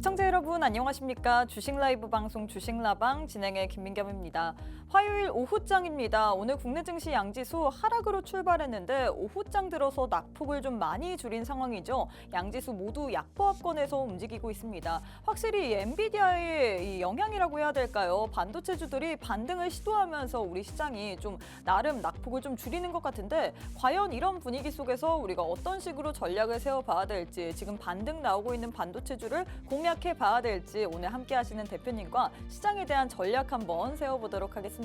시청자 여러분 안녕하십니까? 주식 라이브 방송 주식라방 진행의 김민겸입니다. 화요일 오후장입니다. 오늘 국내 증시 양지수 하락으로 출발했는데 오후장 들어서 낙폭을 좀 많이 줄인 상황이죠. 양지수 모두 약보합권에서 움직이고 있습니다. 확실히 엔비디아의 이 영향이라고 해야 될까요? 반도체주들이 반등을 시도하면서 우리 시장이 좀 나름 낙폭을 좀 줄이는 것 같은데 과연 이런 분위기 속에서 우리가 어떤 식으로 전략을 세워봐야 될지 지금 반등 나오고 있는 반도체주를 공략해 봐야 될지 오늘 함께 하시는 대표님과 시장에 대한 전략 한번 세워보도록 하겠습니다.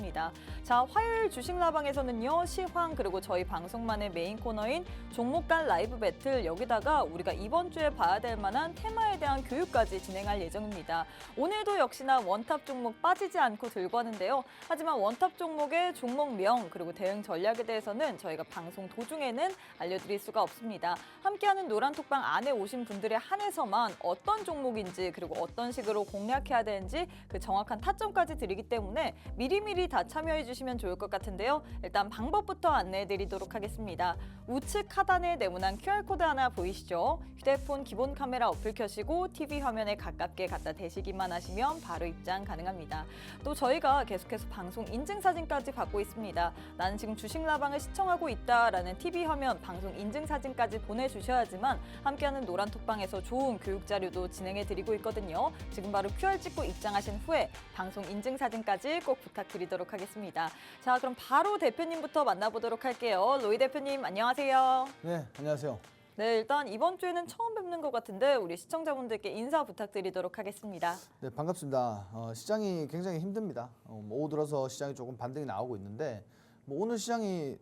자, 화요일 주식라방에서는요. 시황 그리고 저희 방송만의 메인 코너인 종목 간 라이브 배틀 여기다가 우리가 이번 주에 봐야 될 만한 테마에 대한 교육까지 진행할 예정입니다. 오늘도 역시나 원탑 종목 빠지지 않고 들고 하는데요. 하지만 원탑 종목의 종목명 그리고 대응 전략에 대해서는 저희가 방송 도중에는 알려드릴 수가 없습니다. 함께하는 노란톡방 안에 오신 분들에 한해서만 어떤 종목인지 그리고 어떤 식으로 공략해야 되는지 그 정확한 타점까지 드리기 때문에 미리미리 다 참여해 주시면 좋을 것 같은데요. 일단 방법부터 안내해 드리도록 하겠습니다. 우측 하단에 네모난 QR코드 하나 보이시죠? 휴대폰 기본 카메라 어플 켜시고 TV 화면에 가깝게 갖다 대시기만 하시면 바로 입장 가능합니다. 또 저희가 계속해서 방송 인증사진까지 받고 있습니다. 나는 지금 주식라방을 시청하고 있다라는 TV 화면 방송 인증사진까지 보내주셔야지만 함께하는 노란톡방에서 좋은 교육자료도 진행해드리고 있거든요. 지금 바로 QR 찍고 입장하신 후에 방송 인증사진까지 꼭 부탁드리도록 하겠습니다. 자, 그럼 바로 대표님부터 만나보도록 할게요. 로이 대표님 안녕하세요. 네, 안녕하세요. 네, 일단 이번 주에는 처음 뵙는 것 같은데 우리 시청자분들께 인사 부탁드리도록 하겠습니다. 네, 반갑습니다. 시장이 굉장히 힘듭니다. 오후 들어서 시장이 조금 반등이 나오고 있는데 오늘 시장이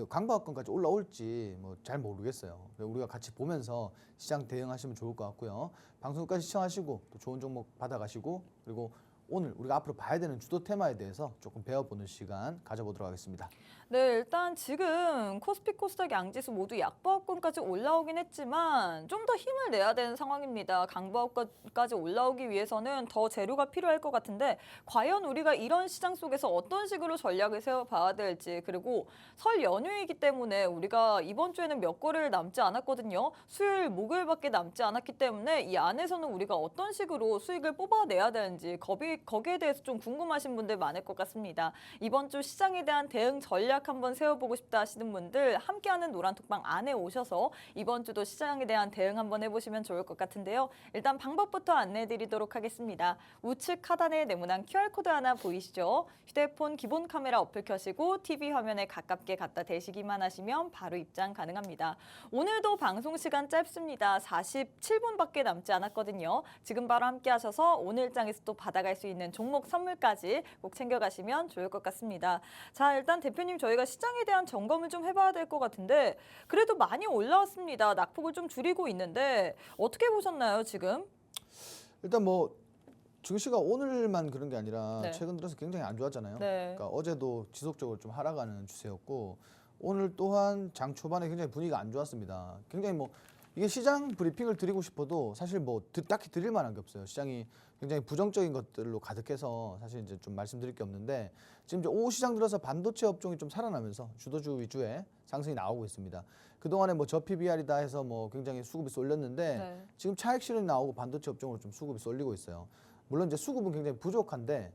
강보합권까지 올라올지 잘 모르겠어요. 우리가 같이 보면서 시장 대응하시면 좋을 것 같고요. 방송까지 시청하시고 또 좋은 종목 받아가시고 그리고 오늘 우리가 앞으로 봐야 되는 주도 테마에 대해서 조금 배워보는 시간 가져보도록 하겠습니다. 네, 일단 지금 코스피 코스닥 양지수 모두 약보합권까지 올라오긴 했지만 좀 더 힘을 내야 되는 상황입니다. 강보합권까지 올라오기 위해서는 더 재료가 필요할 것 같은데 과연 우리가 이런 시장 속에서 어떤 식으로 전략을 세워봐야 될지 그리고 설 연휴이기 때문에 우리가 이번 주에는 몇 거래일 남지 않았거든요. 수요일, 목요일밖에 남지 않았기 때문에 이 안에서는 우리가 어떤 식으로 수익을 뽑아내야 되는지 거기에 대해서 좀 궁금하신 분들 많을 것 같습니다. 이번 주 시장에 대한 대응 전략 한번 세워보고 싶다 하시는 분들 함께하는 노란톡방 안에 오셔서 이번 주도 시장에 대한 대응 한번 해보시면 좋을 것 같은데요. 일단 방법부터 안내해드리도록 하겠습니다. 우측 하단에 네모난 QR코드 하나 보이시죠? 휴대폰 기본 카메라 어플 켜시고 TV 화면에 가깝게 갖다 대시기만 하시면 바로 입장 가능합니다. 오늘도 방송 시간 짧습니다. 47분밖에 남지 않았거든요. 지금 바로 함께 하셔서 오늘 장에서 또 받아갈 수 있는 종목 선물까지 꼭 챙겨가시면 좋을 것 같습니다. 자, 일단 대표님 저희가 시장에 대한 점검을 좀 해봐야 될 것 같은데 그래도 많이 올라왔습니다. 낙폭을 좀 줄이고 있는데 어떻게 보셨나요 지금? 일단 증시가 오늘만 그런 게 아니라 네. 최근 들어서 굉장히 안 좋았잖아요. 네. 그러니까 어제도 지속적으로 좀 하락하는 추세였고 오늘 또한 장 초반에 굉장히 분위기가 안 좋았습니다. 굉장히 이게 시장 브리핑을 드리고 싶어도 사실 딱히 드릴 만한 게 없어요. 시장이 굉장히 부정적인 것들로 가득해서 사실 이제 좀 말씀드릴 게 없는데 지금 이제 오후 시장 들어서 반도체 업종이 좀 살아나면서 주도주 위주의 상승이 나오고 있습니다. 그동안에 저PBR이다 해서 굉장히 수급이 쏠렸는데 네. 지금 차익 실현이 나오고 반도체 업종으로 좀 수급이 쏠리고 있어요. 물론 이제 수급은 굉장히 부족한데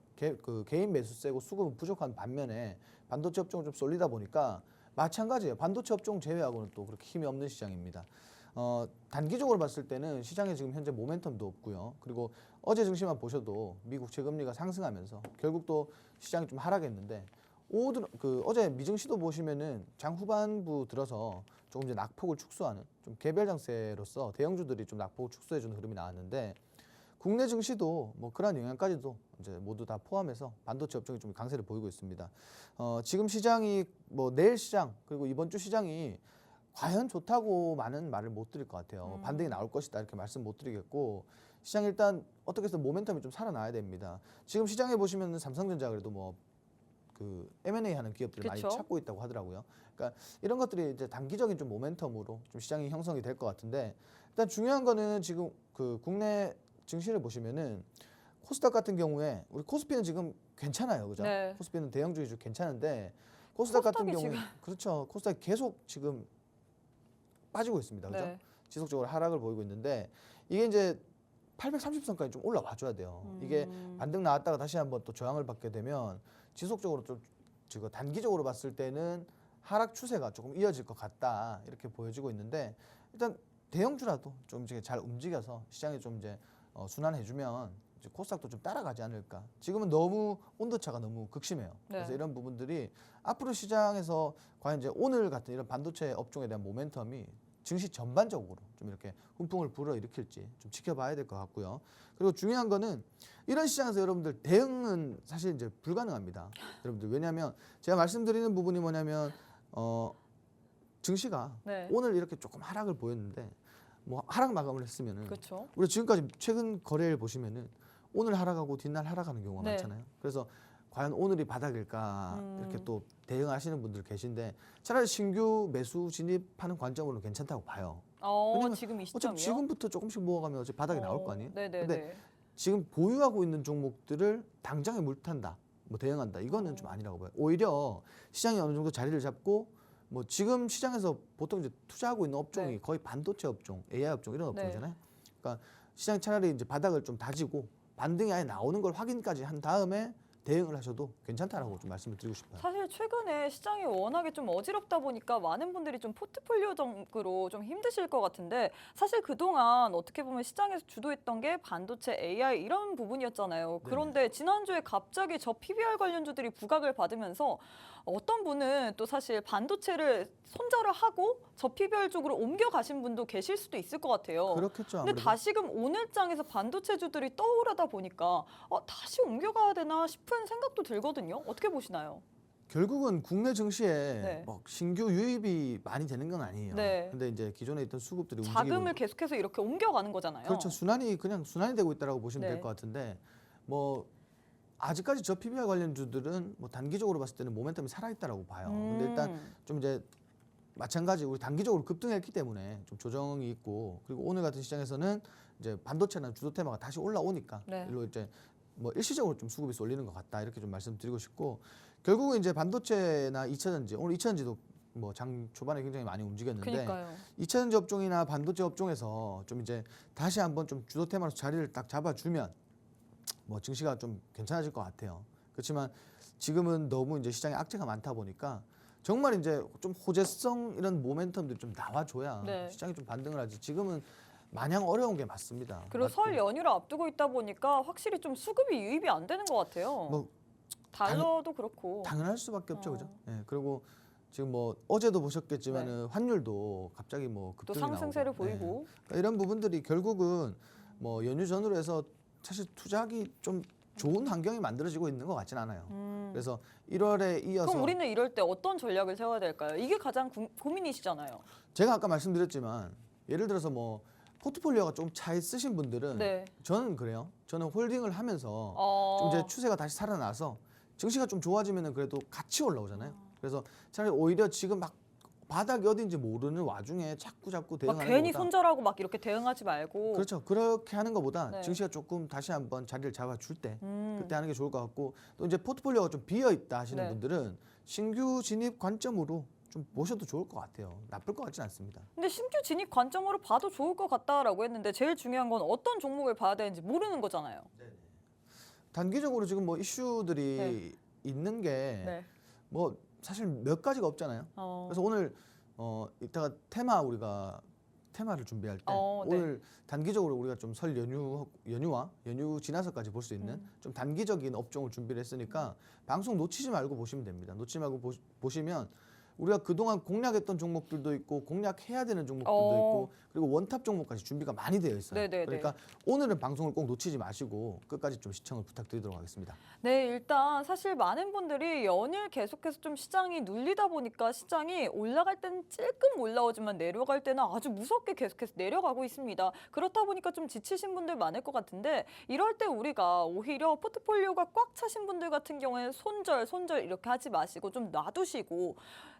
개인 매수세고 수급은 부족한 반면에 반도체 업종은 좀 쏠리다 보니까 마찬가지예요. 반도체 업종 제외하고는 또 그렇게 힘이 없는 시장입니다. 단기적으로 봤을 때는 시장에 지금 현재 모멘텀도 없고요. 그리고 어제 증시만 보셔도 미국 채금리가 상승하면서 결국 또 시장이 좀 하락했는데 어제 미증시도 보시면은 장 후반부 들어서 조금 이제 낙폭을 축소하는 좀 개별 장세로서 대형주들이 좀 낙폭을 축소해주는 흐름이 나왔는데 국내 증시도 그러한 영향까지도 이제 모두 다 포함해서 반도체 업종이 좀 강세를 보이고 있습니다. 지금 시장이 내일 시장 그리고 이번 주 시장이 과연 좋다고 많은 말을 못 드릴 것 같아요. 반등이 나올 것이다 이렇게 말씀 못 드리겠고 시장 일단 어떻게 해서 모멘텀이 좀 살아나야 됩니다. 지금 시장에 보시면 삼성전자 그래도 M&A 하는 기업들을 많이 그쵸? 찾고 있다고 하더라고요. 그러니까 이런 것들이 이제 단기적인 좀 모멘텀으로 좀 시장이 형성이 될 것 같은데 일단 중요한 거는 지금 국내 증시를 보시면은 코스닥 같은 경우에 우리 코스피는 지금 괜찮아요, 그죠? 네. 코스피는 대형주 위주 괜찮은데 코스닥 같은 코스닥이 경우에 그렇죠. 코스닥이 계속 지금 빠지고 있습니다, 그죠? 네. 지속적으로 하락을 보이고 있는데 이게 이제 830선까지 좀 올라와 줘야 돼요. 이게 반등 나왔다가 다시 한번 또 저항을 받게 되면 지속적으로 좀 지금 단기적으로 봤을 때는 하락 추세가 조금 이어질 것 같다 이렇게 보여지고 있는데 일단 대형주라도 좀 이제 잘 움직여서 시장에 좀 이제 순환해주면 이제 코스닥도 좀 따라가지 않을까. 지금은 너무 온도차가 너무 극심해요. 그래서 네. 이런 부분들이 앞으로 시장에서 과연 이제 오늘 같은 이런 반도체 업종에 대한 모멘텀이 증시 전반적으로 좀 이렇게 훈풍을 불어일으킬지 좀 지켜봐야 될 것 같고요. 그리고 중요한 거는 이런 시장에서 여러분들 대응은 사실 이제 불가능합니다. 여러분들 왜냐하면 제가 말씀드리는 부분이 뭐냐면 증시가 네. 오늘 이렇게 조금 하락을 보였는데 뭐 하락 마감을 했으면은 그렇죠. 우리 지금까지 최근 거래일 보시면은 오늘 하락하고 뒷날 하락하는 경우가 네. 많잖아요. 그래서 과연 오늘이 바닥일까 이렇게 또 대응하시는 분들 계신데 차라리 신규 매수 진입하는 관점으로는 괜찮다고 봐요. 왜냐면 지금 이 어차피 시점이요? 지금부터 조금씩 모아가면 어차피 바닥이 나올 거 아니에요. 네네네. 근데 지금 보유하고 있는 종목들을 당장에 물탄다, 뭐 대응한다 이거는 좀 아니라고 봐요. 오히려 시장이 어느 정도 자리를 잡고 뭐 지금 시장에서 보통 이제 투자하고 있는 업종이 네. 거의 반도체 업종, AI 업종 이런 네. 업종이잖아요. 그러니까 시장이 차라리 이제 바닥을 좀 다지고 반등이 아예 나오는 걸 확인까지 한 다음에 대응을 하셔도 괜찮다라고 좀 말씀을 드리고 싶어요. 사실 최근에 시장이 워낙에 좀 어지럽다 보니까 많은 분들이 좀 포트폴리오적으로 좀 힘드실 것 같은데 사실 그동안 어떻게 보면 시장에서 주도했던 게 반도체, AI 이런 부분이었잖아요. 그런데 지난주에 갑자기 저 PBR 관련주들이 부각을 받으면서 어떤 분은 또 사실 반도체를 손절을 하고 저 PBR 쪽으로 옮겨가신 분도 계실 수도 있을 것 같아요. 그렇겠죠. 근데 아무래도. 다시금 오늘장에서 반도체주들이 떠오르다 보니까 다시 옮겨가야 되나 싶은 생각도 들거든요. 어떻게 보시나요? 결국은 국내 증시에 네. 뭐 신규 유입이 많이 되는 건 아니에요. 네. 근데 이제 기존에 있던 수급들이 움직이고 자금을 계속해서 이렇게 옮겨가는 거잖아요. 그렇죠. 순환이 그냥 순환이 되고 있다라고 보시면 네. 될 것 같은데 뭐 아직까지 저 PBR 관련주들은 뭐 단기적으로 봤을 때는 모멘텀이 살아있다라고 봐요. 근데 일단 좀 이제 마찬가지 우리 단기적으로 급등했기 때문에 좀 조정이 있고 그리고 오늘 같은 시장에서는 이제 반도체나 주도 테마가 다시 올라오니까 네. 일로 이제 뭐 일시적으로 좀 수급이 쏠리는 것 같다 이렇게 좀 말씀드리고 싶고 결국은 이제 반도체나 2차전지 오늘 2차전지도 뭐 장 초반에 굉장히 많이 움직였는데 그러니까요. 2차전지 업종이나 반도체 업종에서 좀 이제 다시 한번 좀 주도 테마로 자리를 딱 잡아주면 뭐 증시가 좀 괜찮아질 것 같아요. 그렇지만 지금은 너무 이제 시장에 악재가 많다 보니까 정말 이제 좀 호재성 이런 모멘텀들이 좀 나와줘야 네. 시장이 좀 반등을 하지. 지금은 마냥 어려운 게 맞습니다. 그리고 맞고. 설 연휴를 앞두고 있다 보니까 확실히 좀 수급이 유입이 안 되는 것 같아요. 뭐 달러도 그렇고. 당연할 수밖에 없죠, 어. 그죠? 예. 그리고 지금 뭐 어제도 보셨겠지만은 환율도 갑자기 뭐 또 급등이 상승세를 나오고. 예. 보이고. 그러니까 이런 부분들이 결국은 뭐 연휴 전후로 해서 사실 투자하기 좀 좋은 환경이 만들어지고 있는 것 같진 않아요. 그래서 1월에 이어서 그럼 우리는 이럴 때 어떤 전략을 세워야 될까요? 이게 가장 고민이시잖아요. 제가 아까 말씀드렸지만 예를 들어서 뭐 포트폴리오가 좀 차 있으신 분들은 네. 저는 그래요. 저는 홀딩을 하면서 어, 좀 이제 추세가 다시 살아나서 증시가 좀 좋아지면은 그래도 같이 올라오잖아요. 그래서 차라리 오히려 지금 막 바닥이 어딘지 모르는 와중에 자꾸 막 대응하는 괜히 것보다 손절하고 막 이렇게 대응하지 말고. 그렇죠. 그렇게 하는 것보다 네. 증시가 조금 다시 한번 자리를 잡아줄 때 음, 그때 하는 게 좋을 것 같고 또 이제 포트폴리오가 좀 비어 있다 하시는 네. 분들은 신규 진입 관점으로 좀 보셔도 좋을 것 같아요. 나쁠 것 같진 않습니다. 근데 신규 진입 관점으로 봐도 좋을 것 같다라고 했는데 제일 중요한 건 어떤 종목을 봐야 되는지 모르는 거잖아요. 단기적으로 지금 뭐 이슈들이 네. 있는 게 네. 뭐 사실 몇 가지가 없잖아요. 어, 그래서 오늘 이따가 우리가 테마를 준비할 때 네. 오늘 단기적으로 우리가 좀 설 연휴와 연휴 지나서까지 볼 수 있는 좀 단기적인 업종을 준비를 했으니까 방송 놓치지 말고 보시면 됩니다. 놓치지 말고 보시면 우리가 그동안 공략했던 종목들도 있고 공략해야 되는 종목들도 있고 그리고 원탑 종목까지 준비가 많이 되어 있어요. 네네네. 그러니까 오늘은 방송을 꼭 놓치지 마시고 끝까지 좀 시청을 부탁드리도록 하겠습니다. 네, 일단 사실 많은 분들이 연일 계속해서 좀 시장이 눌리다 보니까 시장이 올라갈 때는 찔끔 올라오지만 내려갈 때는 아주 무섭게 계속해서 내려가고 있습니다. 그렇다 보니까 좀 지치신 분들 많을 것 같은데 이럴 때 우리가 오히려 포트폴리오가 꽉 차신 분들 같은 경우에는 손절 이렇게 하지 마시고 좀 놔두시고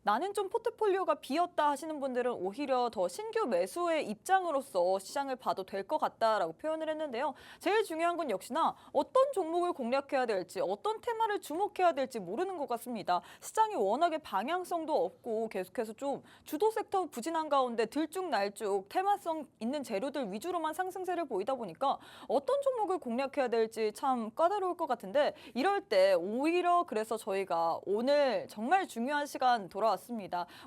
나는 좀 포트폴리오가 비었다 하시는 분들은 오히려 더 신규 매수의 입장으로서 시장을 봐도 될 것 같다라고 표현을 했는데요. 제일 중요한 건 역시나 어떤 종목을 공략해야 될지 어떤 테마를 주목해야 될지 모르는 것 같습니다. 시장이 워낙에 방향성도 없고 계속해서 좀 주도 섹터 부진한 가운데 들쭉날쭉 테마성 있는 재료들 위주로만 상승세를 보이다 보니까 어떤 종목을 공략해야 될지 참 까다로울 것 같은데 이럴 때 오히려 그래서 저희가 오늘 정말 중요한 시간 돌아왔습니다.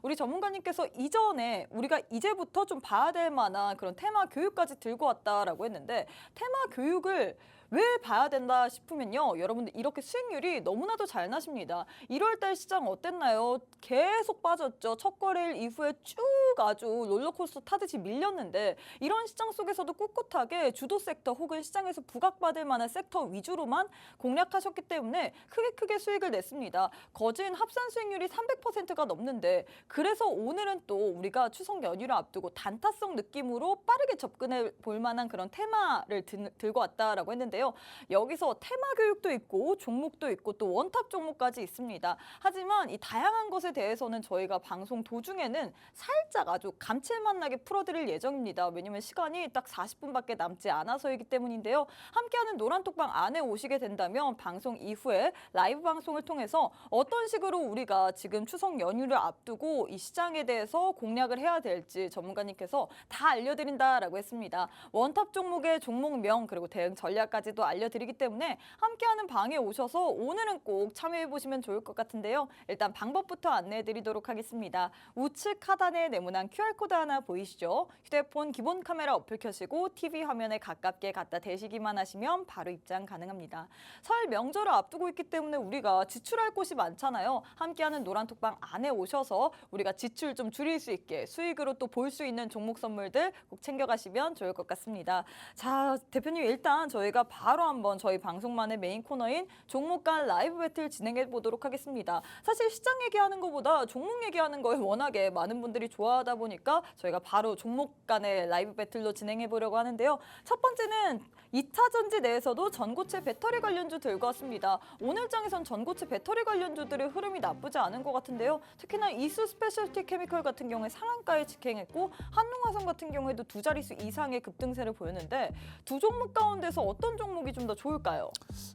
우리 전문가님께서 이전에 우리가 이제부터 좀 봐야 될 만한 그런 테마 교육까지 들고 왔다라고 했는데 테마 교육을 왜 봐야 된다 싶으면요. 여러분들 이렇게 수익률이 너무나도 잘 나십니다. 1월 달 시장 어땠나요? 계속 빠졌죠. 첫 거래일 이후에 쭉 아주 롤러코스터 타듯이 밀렸는데 이런 시장 속에서도 꿋꿋하게 주도 섹터 혹은 시장에서 부각받을 만한 섹터 위주로만 공략하셨기 때문에 크게 수익을 냈습니다. 거진 합산 수익률이 300%가 넘는데 그래서 오늘은 또 우리가 추석 연휴를 앞두고 단타성 느낌으로 빠르게 접근해 볼 만한 그런 테마를 들고 왔다라고 했는데요. 여기서 테마 교육도 있고 종목도 있고 또 원탑 종목까지 있습니다. 하지만 이 다양한 것에 대해서는 저희가 방송 도중에는 살짝 아주 감칠맛 나게 풀어드릴 예정입니다. 왜냐면 시간이 딱 40분밖에 남지 않아서이기 때문인데요. 함께하는 노란톡방 안에 오시게 된다면 방송 이후에 라이브 방송을 통해서 어떤 식으로 우리가 지금 추석 연휴를 앞두고 이 시장에 대해서 공략을 해야 될지 전문가님께서 다 알려드린다라고 했습니다. 원탑 종목의 종목명 그리고 대응 전략까지 도 알려드리기 때문에 함께하는 방에 오셔서 오늘은 꼭 참여해보시면 좋을 것 같은데요. 일단 방법부터 안내해드리도록 하겠습니다. 우측 하단에 네모난 QR코드 하나 보이시죠? 휴대폰 기본 카메라 어플 켜시고 TV 화면에 가깝게 갖다 대시기만 하시면 바로 입장 가능합니다. 설 명절을 앞두고 있기 때문에 우리가 지출할 곳이 많잖아요. 함께하는 노란톡방 안에 오셔서 우리가 지출 좀 줄일 수 있게 수익으로 또 볼 수 있는 종목 선물들 꼭 챙겨가시면 좋을 것 같습니다. 자, 대표님 일단 저희가 바로 한번 저희 방송만의 메인 코너인 종목 간 라이브 배틀 진행해 보도록 하겠습니다. 사실 시장 얘기하는 것보다 종목 얘기하는 걸 워낙에 많은 분들이 좋아하다 보니까 저희가 바로 종목 간의 라이브 배틀로 진행해 보려고 하는데요. 첫 번째는 2차 전지 내에서도 전고체 배터리 관련주 들고 왔습니다. 오늘 장에선 전고체 배터리 관련주들의 흐름이 나쁘지 않은 것 같은데요. 특히나 이수 스페셜티 케미컬 같은 경우에 상한가에 직행했고 한농화성 같은 경우에도 두 자릿수 이상의 급등세를 보였는데 두 종목 가운데서 어떤 종목이 좀 더 좋을까요?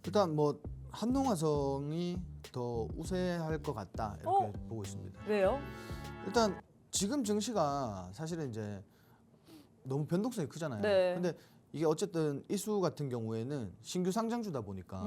일단 뭐 한농화성이 더 우세할 것 같다 이렇게 보고 있습니다. 왜요? 일단 지금 증시가 사실은 이제 너무 변동성이 크잖아요. 네. 근데 이게 어쨌든 이수 같은 경우에는 신규 상장주다 보니까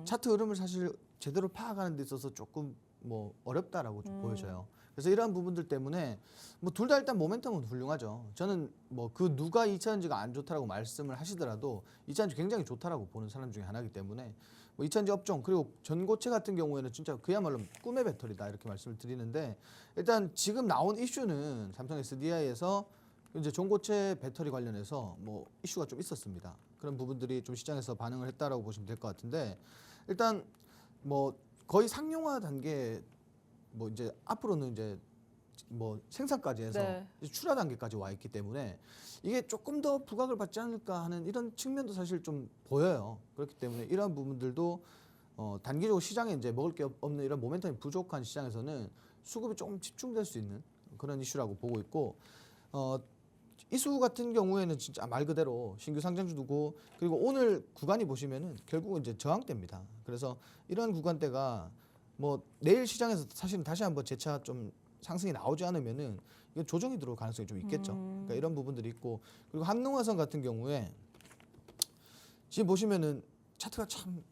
차트 흐름을 사실 제대로 파악하는 데 있어서 조금 뭐 어렵다라고 좀 보여져요. 그래서 이러한 부분들 때문에 뭐 둘 다 일단 모멘텀은 훌륭하죠. 저는 뭐 그 누가 2차전지가 안 좋다라고 말씀을 하시더라도 2차전지 굉장히 좋다라고 보는 사람 중에 하나이기 때문에 뭐 2차전지 업종 그리고 전고체 같은 경우에는 진짜 그야말로 꿈의 배터리다 이렇게 말씀을 드리는데 일단 지금 나온 이슈는 삼성 SDI에서 이제 전고체 배터리 관련해서 뭐 이슈가 좀 있었습니다. 그런 부분들이 좀 시장에서 반응을 했다라고 보시면 될 것 같은데 일단 뭐 거의 상용화 단계 뭐 이제 앞으로는 이제 뭐 생산까지 해서 네. 이제 출하 단계까지 와 있기 때문에 이게 조금 더 부각을 받지 않을까 하는 이런 측면도 사실 좀 보여요. 그렇기 때문에 이러한 부분들도 단기적으로 시장에 이제 먹을 게 없는 이런 모멘텀이 부족한 시장에서는 수급이 조금 집중될 수 있는 그런 이슈라고 보고 있고 이수 같은 경우에는 진짜 말 그대로 신규 상장주두고 그리고 오늘 구간이 보시면은 결국은 이제 저항대입니다. 그래서 이런 구간대가 뭐 내일 시장에서 사실은 다시 한번 재차 좀 상승이 나오지 않으면은 이건 조정이 들어올 가능성이 좀 있겠죠. 그러니까 이런 부분들이 있고 그리고 한농화성 같은 경우에 지금 보시면은 차트가 참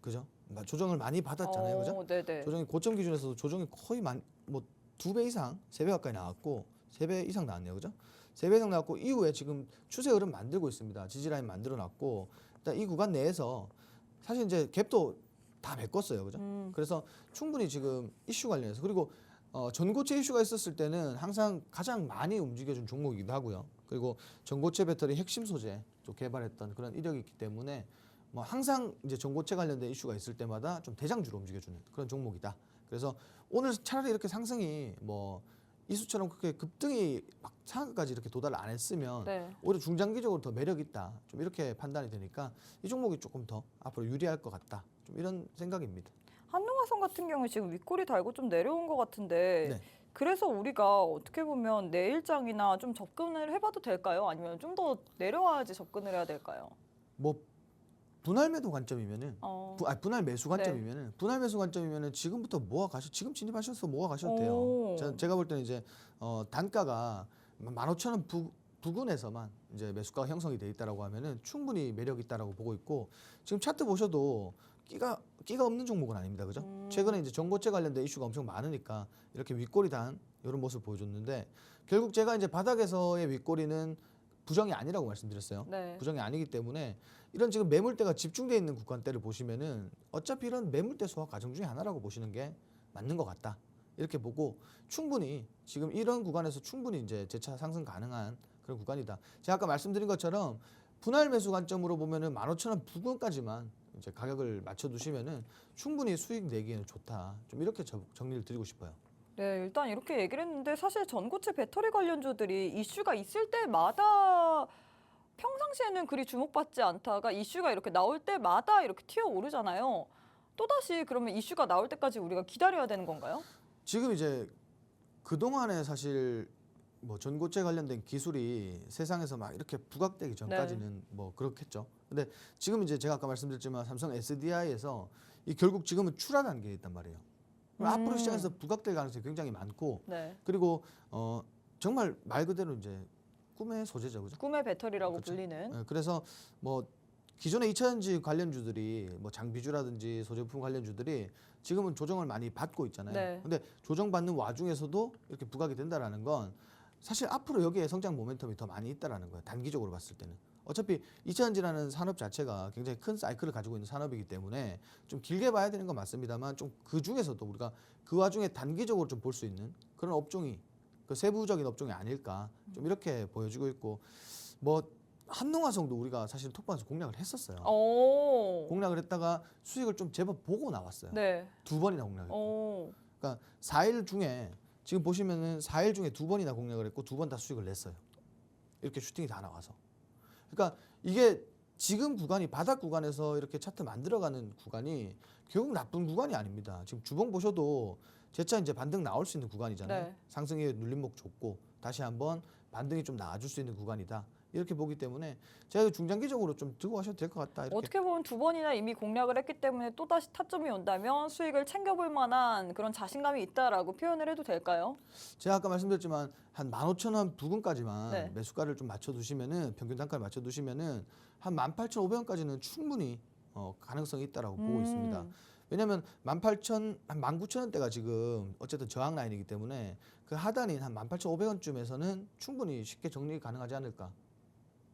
그죠? 조정을 많이 받았잖아요, 그죠? 네네. 조정이 고점 기준에서도 조정이 거의 뭐 2배 이상, 3배 가까이 나왔고 3배 이상 나왔네요, 그죠? 3배 이상 나왔고 이후에 지금 추세 흐름 만들고 있습니다. 지지라인 만들어놨고 일단 이 구간 내에서 사실 이제 갭도 다 메꿨어요, 그죠? 그래서 충분히 지금 이슈 관련해서 그리고 전고체 이슈가 있었을 때는 항상 가장 많이 움직여준 종목이기도 하고요. 그리고 전고체 배터리 핵심 소재 좀 개발했던 그런 이력이 있기 때문에 뭐 항상 이제 전고체 관련된 이슈가 있을 때마다 좀 대장주로 움직여주는 그런 종목이다. 그래서 오늘 차라리 이렇게 상승이 뭐 이수처럼 그렇게 급등이 막 상한가까지 이렇게 도달을 안 했으면 네. 오히려 중장기적으로 더 매력 있다. 좀 이렇게 판단이 되니까 이 종목이 조금 더 앞으로 유리할 것 같다. 좀 이런 생각입니다. 한농화성 같은 경우 지금 윗골이 달고 좀 내려온 것 같은데 네. 그래서 우리가 어떻게 보면 내일장이나 좀 접근을 해봐도 될까요? 아니면 좀 더 내려와야지 접근을 해야 될까요? 뭐 분할 매도 관점이면은 분할 매수 네. 관점이면은 분할 매수 관점이면은 지금부터 모아 가셔 지금 진입하셔서 모아 가셔도 오. 돼요. 제가 볼 때는 이제 단가가 15,000원 부근에서만 이제 매수가가 형성이 돼 있다라고 하면은 충분히 매력 있다라고 보고 있고 지금 차트 보셔도 끼가 없는 종목은 아닙니다. 그죠? 최근에 이제 전고체 관련된 이슈가 엄청 많으니까 이렇게 윗꼬리 단 이런 모습을 보여줬는데 결국 제가 이제 바닥에서의 윗꼬리는 부정이 아니라고 말씀드렸어요. 네. 부정이 아니기 때문에 이런 지금 매물대가 집중되어 있는 구간대를 보시면은 어차피 이런 매물대 소화 과정 중에 하나라고 보시는 게 맞는 것 같다. 이렇게 보고 충분히 지금 이런 구간에서 충분히 이제 재차 상승 가능한 그런 구간이다. 제가 아까 말씀드린 것처럼 분할 매수 관점으로 보면은 15,000원 부근까지만 이제 가격을 맞춰 두시면은 충분히 수익 내기에는 좋다. 좀 이렇게 정리를 드리고 싶어요. 네, 일단 이렇게 얘기를 했는데 사실 전고체 배터리 관련주들이 이슈가 있을 때마다 평상시에는 그리 주목받지 않다가 이슈가 이렇게 나올 때마다 이렇게 튀어오르잖아요. 또다시 그러면 이슈가 나올 때까지 우리가 기다려야 되는 건가요? 지금 이제 그동안에 사실 뭐 전고체 관련된 기술이 세상에서 막 이렇게 부각되기 전까지는 뭐 그렇겠죠. 근데 지금 이제 제가 아까 말씀드렸지만 삼성 SDI에서 이 결국 지금은 출하 단계에 있단 말이에요. 그럼 앞으로 시장에서 부각될 가능성이 굉장히 많고 네. 그리고 정말 말 그대로 이제 꿈의 소재죠, 그죠? 꿈의 배터리라고 그렇죠. 불리는. 네, 그래서 뭐 기존의 2차전지 관련주들이 뭐 장비주라든지 소제품 관련주들이 지금은 조정을 많이 받고 있잖아요. 네. 근데 조정받는 와중에서도 이렇게 부각이 된다라는 건 사실 앞으로 여기에 성장 모멘텀이 더 많이 있다라는 거예요. 단기적으로 봤을 때는. 어차피 2차전지라는 산업 자체가 굉장히 큰 사이클을 가지고 있는 산업이기 때문에 좀 길게 봐야 되는 건 맞습니다만 좀 그 중에서도 우리가 그 와중에 단기적으로 좀 볼 수 있는 그런 업종이 그 세부적인 업종이 아닐까 좀 이렇게 보여지고 있고 뭐 한농화성도 우리가 사실 톡방에서 공략을 했었어요. 오. 공략을 했다가 수익을 좀 제법 보고 나왔어요. 네. 2번이나 공략했고. 오. 그러니까 4일 중에 지금 보시면은 4일 중에 2번이나 공략을 했고 2번 다 수익을 냈어요. 이렇게 슈팅이 다 나와서. 그러니까 이게 지금 구간이 바닥 구간에서 이렇게 차트 만들어가는 구간이 결국 나쁜 구간이 아닙니다. 지금 주봉 보셔도 재차 이제 반등 나올 수 있는 구간이잖아요. 네. 상승의 눌림목 좁고 다시 한번 반등이 좀 나와줄 수 있는 구간이다. 이렇게 보기 때문에 제가 중장기적으로 좀 들고 가셔도 될 것 같다. 이렇게. 어떻게 보면 2번이나 이미 공략을 했기 때문에 또다시 타점이 온다면 수익을 챙겨볼 만한 그런 자신감이 있다라고 표현을 해도 될까요? 제가 아까 말씀드렸지만 한 15,000원 부근까지만 네. 매수가를 좀 맞춰두시면은 평균 단가를 맞춰두시면은 한 18,500원까지는 충분히 가능성이 있다라고 보고 있습니다. 왜냐하면 18,000, 한 19,000원대가 지금 어쨌든 저항 라인이기 때문에 그 하단인 한 18,500원쯤에서는 충분히 쉽게 정리 가능하지 않을까.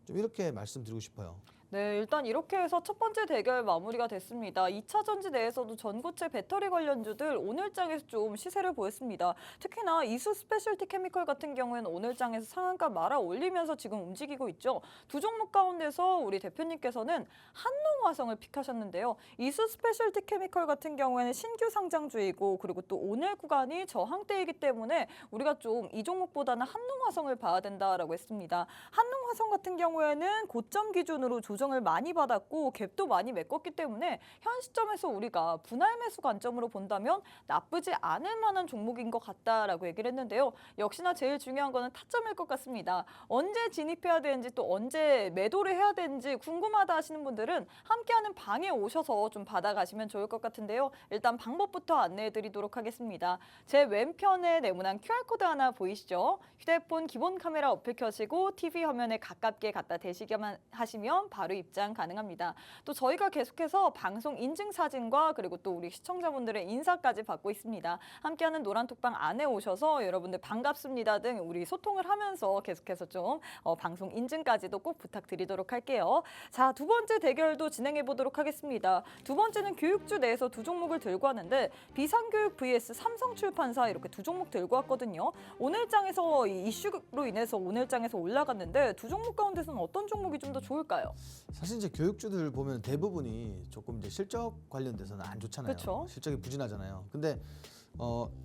좀 이렇게 말씀드리고 싶어요. 네, 일단 이렇게 해서 첫 번째 대결 마무리가 됐습니다. 2차 전지 내에서도 전고체 배터리 관련주들 오늘장에서 좀 시세를 보였습니다. 특히나 이수 스페셜티 케미컬 같은 경우에는 오늘장에서 상한가 말아 올리면서 지금 움직이고 있죠. 두 종목 가운데서 우리 대표님께서는 한농화성을 픽하셨는데요. 이수 스페셜티 케미컬 같은 경우에는 신규 상장주이고 그리고 또 오늘 구간이 저항대이기 때문에 우리가 좀 이 종목보다는 한농화성을 봐야 된다라고 했습니다. 한농화성 같은 경우에는 고점 기준으로 조정을 많이 받았고 갭도 많이 메꿨기 때문에 현 시점에서 우리가 분할 매수 관점으로 본다면 나쁘지 않을 만한 종목인 것 같다라고 얘기를 했는데요. 역시나 제일 중요한 거는 타점일 것 같습니다. 언제 진입해야 되는지 또 언제 매도를 해야 되는지 궁금하다 하시는 분들은 함께하는 방에 오셔서 좀 받아가시면 좋을 것 같은데요. 일단 방법부터 안내해 드리도록 하겠습니다. 제 왼편에 네모난 QR코드 하나 보이시죠? 휴대폰 기본 카메라 어플 켜시고 TV 화면에 가깝게 갖다 대시기만 하시면 바로 입장 가능합니다. 또 저희가 계속해서 방송 인증 사진과 그리고 또 우리 시청자분들의 인사까지 받고 있습니다. 함께하는 노란톡방 안에 오셔서 여러분들 반갑습니다 등 우리 소통을 하면서 계속해서 좀 방송 인증까지도 꼭 부탁드리도록 할게요. 자, 두 번째 대결도 진행해 보도록 하겠습니다. 두 번째는 교육주 내에서 두 종목을 들고 왔는데 비상교육 vs 삼성출판사 이렇게 두 종목 들고 왔거든요. 오늘장에서 이 이슈로 인해서 오늘장에서 올라갔는데 두 종목 가운데서는 어떤 종목이 좀 더 좋을까요? 사실 이제 교육주들 보면 대부분이 조금 이제 실적 관련돼서는 안 좋잖아요. 그쵸. 실적이 부진하잖아요. 근데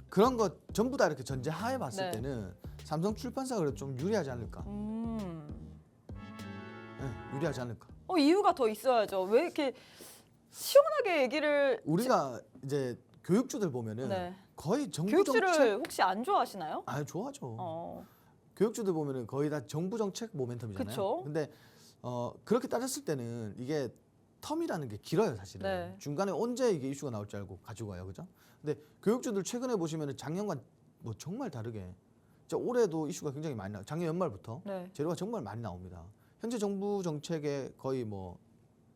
그런 거 전부 다 이렇게 전제하에 봤을 네. 때는 삼성 출판사가 그래도 좀 유리하지 않을까. 네, 유리하지 않을까. 이유가 더 있어야죠. 왜 이렇게 시원하게 얘기를 우리가 이제 교육주들 보면은 네. 거의 정부 교육주를 정책 혹시 안 좋아하시나요? 아 좋아하죠. 어, 교육주들 보면은 거의 다 정부 정책 모멘텀이잖아요. 그쵸. 근데 그렇게 따졌을 때는 이게 텀이라는 게 길어요, 사실은. 네. 중간에 언제 이게 이슈가 나올 줄 알고 가지고 가요, 그죠? 근데 교육주들 최근에 보시면은 작년과 뭐 정말 다르게 진짜 올해도 이슈가 굉장히 많이 나. 작년 연말부터 네. 재료가 정말 많이 나옵니다. 현재 정부 정책에 거의 뭐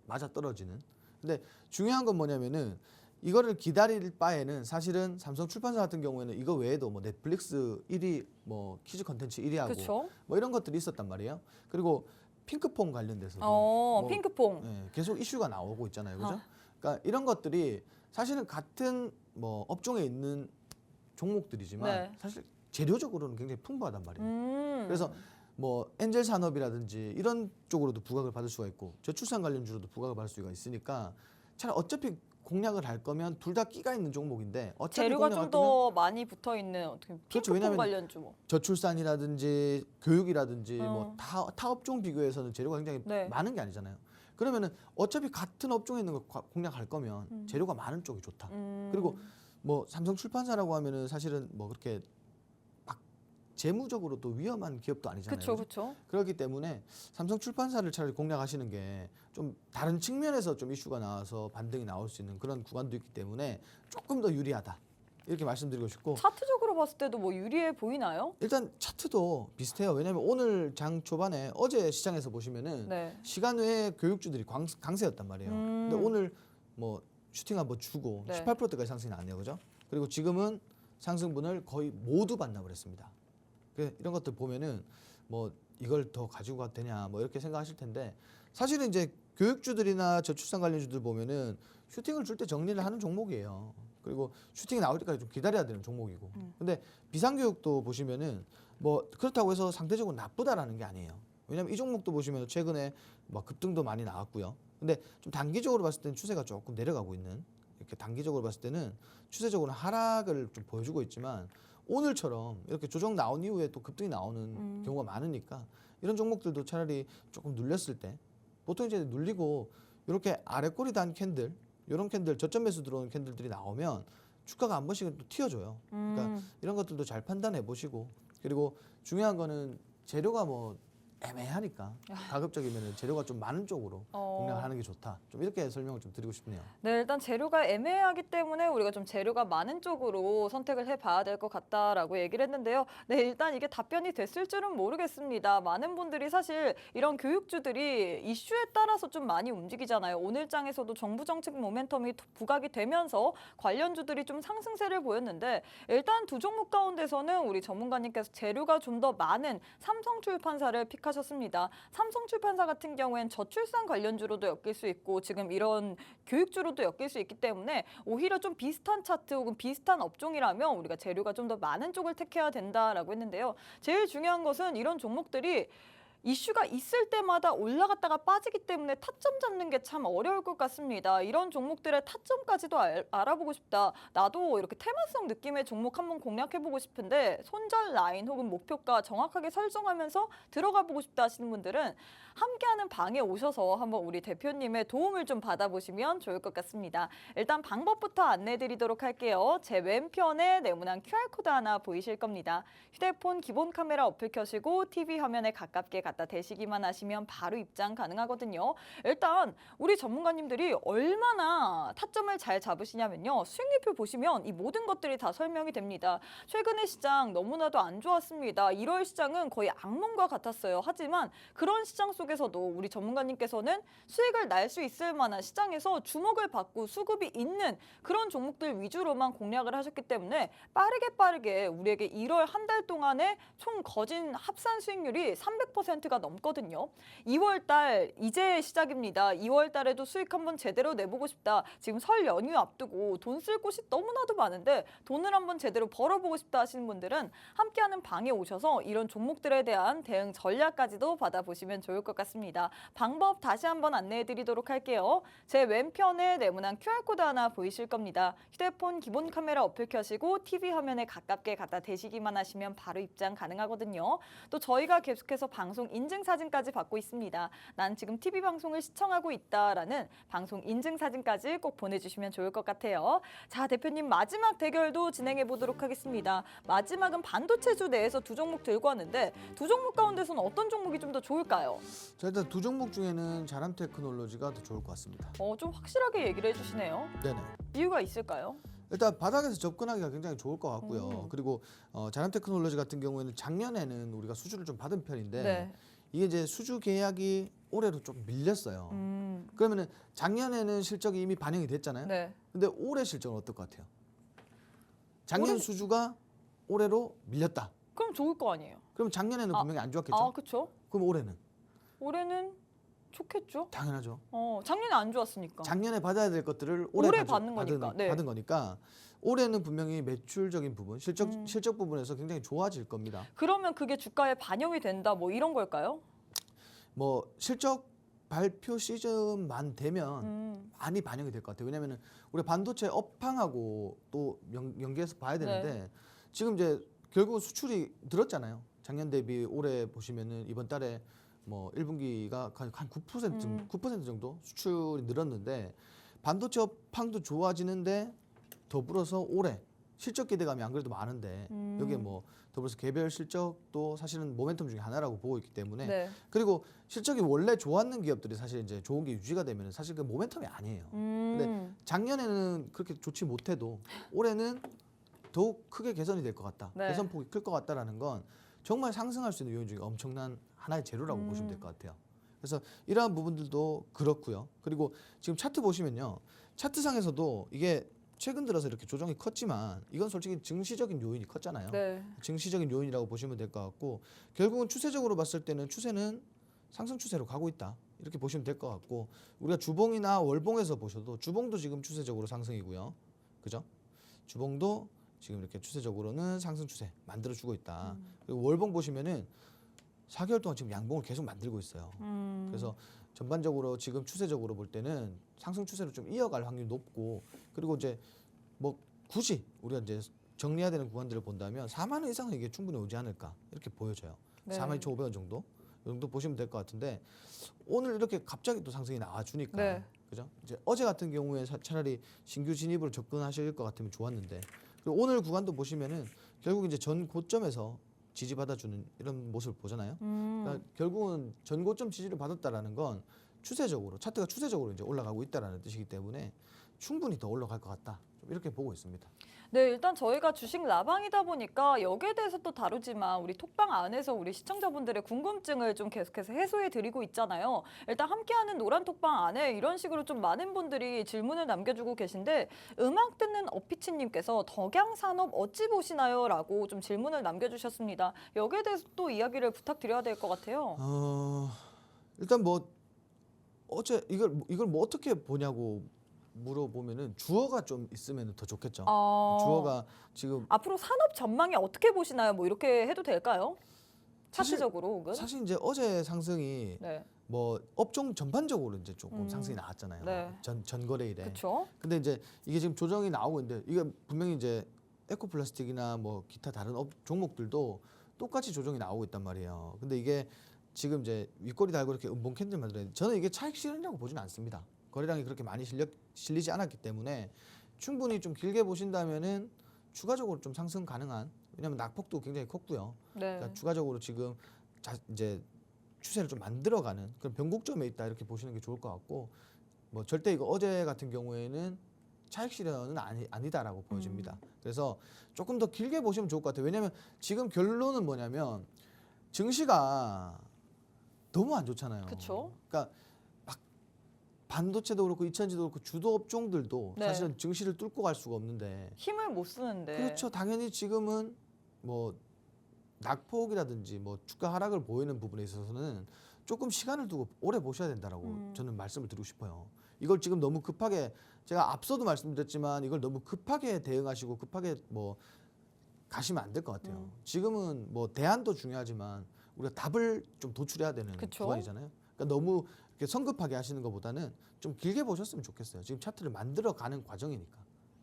맞아 떨어지는. 근데 중요한 건 뭐냐면은 이거를 기다릴 바에는 사실은 삼성 출판사 같은 경우에는 이거 외에도 뭐 넷플릭스 1위, 뭐 키즈 컨텐츠 1위하고 그렇죠. 뭐 이런 것들이 있었단 말이에요. 그리고 핑크퐁 관련돼서도 뭐 핑크퐁. 예, 계속 이슈가 나오고 있잖아요, 그죠? 아. 그러니까 이런 것들이 사실은 같은 뭐 업종에 있는 종목들이지만 네. 사실 재료적으로는 굉장히 풍부하단 말이에요. 그래서 음. 뭐 엔젤 산업이라든지 이런 쪽으로도 부각을 받을 수가 있고 저출산 관련주로도 부각을 받을 수가 있으니까 차라리 어차피 공략을 할 거면 둘 다 끼가 있는 종목인데 어차피 재료가 공략할 좀 거면 더 많이 붙어 있는 어떻게 그렇죠. 핑크퐁 왜냐면 관련주 뭐. 저출산이라든지 교육이라든지 어. 뭐 타 업종 비교해서는 재료가 굉장히 네. 많은 게 아니잖아요. 그러면은 어차피 같은 업종에 있는 걸 공략할 거면 재료가 많은 쪽이 좋다. 그리고 뭐 삼성 출판사라고 하면은 사실은 뭐 그렇게 막 재무적으로 또 위험한 기업도 아니잖아요. 그렇죠, 그죠? 그렇죠. 그렇기 때문에 삼성 출판사를 차라리 공략하시는 게 좀 다른 측면에서 좀 이슈가 나와서 반등이 나올 수 있는 그런 구간도 있기 때문에 조금 더 유리하다. 이렇게 말씀드리고 싶고 차트적으로 봤을 때도 뭐 유리해 보이나요? 일단 차트도 비슷해요. 왜냐하면 오늘 장 초반에 어제 시장에서 보시면은 네. 시간 외에 교육주들이 강세였단 말이에요. 근데 오늘 뭐 슈팅 한번 주고 네. 18%까지 상승이 나왔네요, 그죠? 그리고 지금은 상승분을 거의 모두 반납을 했습니다. 이런 것들 보면은 뭐 이걸 더 가지고 가도 되냐 뭐 이렇게 생각하실 텐데 사실은 이제 교육주들이나 저출산 관련주들 보면은 슈팅을 줄 때 정리를 하는 종목이에요. 그리고 슈팅이 나올 때까지 좀 기다려야 되는 종목이고. 근데 비상교육도 보시면은 뭐 그렇다고 해서 상대적으로 나쁘다라는 게 아니에요. 왜냐면 이 종목도 보시면 최근에 뭐 급등도 많이 나왔고요. 근데 좀 단기적으로 봤을 때는 추세가 조금 내려가고 있는 이렇게 단기적으로 봤을 때는 추세적으로 하락을 좀 보여주고 있지만 오늘처럼 이렇게 조정 나온 이후에 또 급등이 나오는 경우가 많으니까 이런 종목들도 차라리 조금 눌렸을 때 보통 이제 눌리고 이렇게 아래 꼬리 단 캔들 이런 캔들 저점 매수 들어오는 캔들들이 나오면 주가가 한 번씩은 또 튀어줘요. 그러니까 이런 것들도 잘 판단해 보시고 그리고 중요한 거는 재료가 뭐 애매하니까 가급적이면 재료가 좀 많은 쪽으로 공략하는 게 좋다. 좀 이렇게 설명을 좀 드리고 싶네요. 네, 일단 재료가 애매하기 때문에 우리가 좀 재료가 많은 쪽으로 선택을 해봐야 될 것 같다라고 얘기를 했는데요. 네, 일단 이게 답변이 됐을 줄은 모르겠습니다. 많은 분들이 사실 이런 교육주들이 이슈에 따라서 좀 많이 움직이잖아요. 오늘 장에서도 정부 정책 모멘텀이 부각이 되면서 관련주들이 좀 상승세를 보였는데 일단 두 종목 가운데서는 우리 전문가님께서 재료가 좀 더 많은 삼성출판사를 픽하셨습니다. 삼성출판사 같은 경우엔 저출산 관련주로도 엮일 수 있고 지금 이런 교육주로도 엮일 수 있기 때문에 오히려 좀 비슷한 차트 혹은 비슷한 업종이라면 우리가 재료가 좀 더 많은 쪽을 택해야 된다라고 했는데요. 제일 중요한 것은 이런 종목들이 이슈가 있을 때마다 올라갔다가 빠지기 때문에 타점 잡는 게 참 어려울 것 같습니다. 이런 종목들의 타점까지도 알아보고 싶다. 나도 이렇게 테마성 느낌의 종목 한번 공략해보고 싶은데 손절 라인 혹은 목표가 정확하게 설정하면서 들어가 보고 싶다 하시는 분들은 함께하는 방에 오셔서 한번 우리 대표님의 도움을 좀 받아보시면 좋을 것 같습니다. 일단 방법부터 안내해드리도록 할게요. 제 왼편에 네모난 QR코드 하나 보이실 겁니다. 휴대폰 기본 카메라 어플 켜시고 TV 화면에 가깝게 갖다 대시기만 하시면 바로 입장 가능하거든요. 일단 우리 전문가님들이 얼마나 타점을 잘 잡으시냐면요. 수익률표 보시면 이 모든 것들이 다 설명이 됩니다. 최근의 시장 너무나도 안 좋았습니다. 1월 시장은 거의 악몽과 같았어요. 하지만 그런 시장 속에서도 우리 전문가님께서는 수익을 날 수 있을 만한 시장에서 주목을 받고 수급이 있는 그런 종목들 위주로만 공략을 하셨기 때문에 빠르게 우리에게 1월 한 달 동안에 총 거진 합산 수익률이 300%가 넘거든요. 2월 달 이제 시작입니다. 2월 달에도 수익 한번 제대로 내보고 싶다. 지금 설 연휴 앞두고 돈 쓸 곳이 너무나도 많은데 돈을 한번 제대로 벌어보고 싶다 하시는 분들은 함께하는 방에 오셔서 이런 종목들에 대한 대응 전략까지도 받아보시면 좋을 것 같습니다. 방법 다시 한번 안내해드리도록 할게요. 제 왼편에 네모난 QR코드 하나 보이실 겁니다. 휴대폰 기본 카메라 어플 켜시고 TV 화면에 가깝게 갖다 대시기만 하시면 바로 입장 가능하거든요. 또 저희가 계속해서 방송 인증 사진까지 받고 있습니다. 난 지금 TV 방송을 시청하고 있다라는 방송 인증 사진까지 꼭 보내주시면 좋을 것 같아요. 자, 대표님 마지막 대결도 진행해 보도록 하겠습니다. 마지막은 반도체주 내에서 두 종목 들고 왔는데 두 종목 가운데서는 어떤 종목이 좀 더 좋을까요? 자, 일단 두 종목 중에는 자람 테크놀로지가 더 좋을 것 같습니다. 좀 확실하게 얘기를 해주시네요. 네네. 이유가 있을까요? 일단 바닥에서 접근하기가 굉장히 좋을 것 같고요. 그리고 자람 테크놀로지 같은 경우에는 작년에는 우리가 수주를 좀 받은 편인데 네. 이게 이제 수주 계약이 올해로 좀 밀렸어요. 그러면은 작년에는 실적이 이미 반영이 됐잖아요. 네. 근데 올해 실적은 어떨 것 같아요? 작년 수주가 올해로 밀렸다. 그럼 좋을 거 아니에요? 그럼 작년에는 분명히 안 좋았겠죠? 아, 그렇죠. 그럼 올해는? 올해는 좋겠죠. 당연하죠. 작년에 안 좋았으니까. 작년에 받아야 될 것들을 올해 받는 거니까. 네. 받은 거니까 올해는 분명히 매출적인 부분, 실적 부분에서 굉장히 좋아질 겁니다. 그러면 그게 주가에 반영이 된다 뭐 이런 걸까요? 뭐 실적 발표 시즌만 되면 많이 반영이 될 것 같아요. 왜냐하면 우리 반도체 업황하고 또 연계해서 봐야 되는데 지금 이제 결국 수출이 늘었잖아요. 작년 대비 올해 보시면은 이번 달에 뭐 1분기가 한 9% 정도 수출이 늘었는데 반도체 업황도 좋아지는데 더불어서 올해 실적 기대감이 안 그래도 많은데 여기에 뭐 더불어서 개별 실적도 사실은 모멘텀 중에 하나라고 보고 있기 때문에 네. 그리고 실적이 원래 좋았는 기업들이 사실 이제 좋은 게 유지가 되면 사실 그 모멘텀이 아니에요. 근데 작년에는 그렇게 좋지 못해도 올해는 더욱 크게 개선이 될 것 같다. 네. 개선폭이 클 것 같다라는 건 정말 상승할 수 있는 요인 중에 엄청난 하나의 재료라고 보시면 될 것 같아요. 그래서 이러한 부분들도 그렇고요. 그리고 지금 차트 보시면요. 차트상에서도 이게 최근 들어서 이렇게 조정이 컸지만 이건 솔직히 증시적인 요인이 컸잖아요. 네. 증시적인 요인이라고 보시면 될 것 같고 결국은 추세적으로 봤을 때는 추세는 상승 추세로 가고 있다. 이렇게 보시면 될 것 같고 우리가 주봉이나 월봉에서 보셔도 주봉도 지금 추세적으로 상승이고요. 그죠? 주봉도 지금 이렇게 추세적으로는 상승 추세 만들어주고 있다. 그리고 월봉 보시면은 4개월 동안 지금 양봉을 계속 만들고 있어요. 그래서 전반적으로 지금 추세적으로 볼 때는 상승 추세로 좀 이어갈 확률이 높고 그리고 이제 뭐 굳이 우리가 이제 정리해야 되는 구간들을 본다면 4만 원 이상은 이게 충분히 오지 않을까 이렇게 보여져요. 네. 42,500원 정도 이 정도 보시면 될 것 같은데 오늘 이렇게 갑자기 또 상승이 나와주니까 네. 그죠? 이제 어제 같은 경우에 차라리 신규 진입으로 접근하실 것 같으면 좋았는데 그리고 오늘 구간도 보시면은 결국 이제 전 고점에서 지지받아주는 이런 모습을 보잖아요. 그러니까 결국은 전 고점 지지를 받았다라는 건 추세적으로 차트가 추세적으로 이제 올라가고 있다라는 뜻이기 때문에 충분히 더 올라갈 것 같다. 좀 이렇게 보고 있습니다. 네, 일단 저희가 주식 라방이다 보니까 여기에 대해서 또 다루지만 우리 톡방 안에서 우리 시청자분들의 궁금증을 좀 계속해서 해소해 드리고 있잖아요. 일단 함께하는 노란 톡방 안에 이런 식으로 좀 많은 분들이 질문을 남겨주고 계신데 음악 듣는 어피치님께서 덕양산업 어찌 보시나요? 라고 좀 질문을 남겨주셨습니다. 여기에 대해서 또 이야기를 부탁드려야 될 것 같아요. 일단 뭐 어제 이걸 뭐 어떻게 보냐고 물어보면은 주어가 좀 있으면 더 좋겠죠. 주어가 지금 앞으로 산업 전망이 어떻게 보시나요? 뭐 이렇게 해도 될까요? 차트적으로 혹은? 사실 이제 어제 상승이 네. 뭐 업종 전반적으로 이제 조금 상승이 나왔잖아요. 네. 전 거래일에. 그렇죠. 근데 이제 이게 지금 조정이 나오고 있는데 이게 분명히 이제 에코플라스틱이나 뭐 기타 다른 종목들도 똑같이 조정이 나오고 있단 말이에요. 근데 이게 지금 이제 윗꼬리 달고 이렇게 음봉 캔들 만들어야 돼. 저는 이게 차익 실현이라고 보지는 않습니다. 거래량이 그렇게 많이 실리지 않았기 때문에 충분히 좀 길게 보신다면은 추가적으로 좀 상승 가능한 왜냐하면 낙폭도 굉장히 컸고요. 네. 그러니까 추가적으로 지금 이제 추세를 좀 만들어가는 그런 변곡점에 있다 이렇게 보시는 게 좋을 것 같고 뭐 절대 이거 어제 같은 경우에는 차익 실현은 아니다라고 보여집니다. 그래서 조금 더 길게 보시면 좋을 것 같아요. 왜냐하면 지금 결론은 뭐냐면 증시가 너무 안 좋잖아요. 그쵸. 그러니까 막 반도체도 그렇고 이천지도 그렇고 주도 업종들도 네. 사실은 증시를 뚫고 갈 수가 없는데 힘을 못 쓰는데. 그렇죠. 당연히 지금은 뭐 낙폭이라든지 뭐 주가 하락을 보이는 부분에 있어서는 조금 시간을 두고 오래 보셔야 된다라고 저는 말씀을 드리고 싶어요. 이걸 지금 너무 급하게 제가 앞서도 말씀드렸지만 이걸 너무 급하게 대응하시고 급하게 뭐 가시면 안 될 것 같아요. 지금은 뭐 대안도 중요하지만 우리가 답을 좀 도출해야 되는 그쵸? 구간이잖아요. 그러니까 너무 이렇게 성급하게 하시는 것보다는 좀 길게 보셨으면 좋겠어요. 지금 차트를 만들어가는 과정이니까.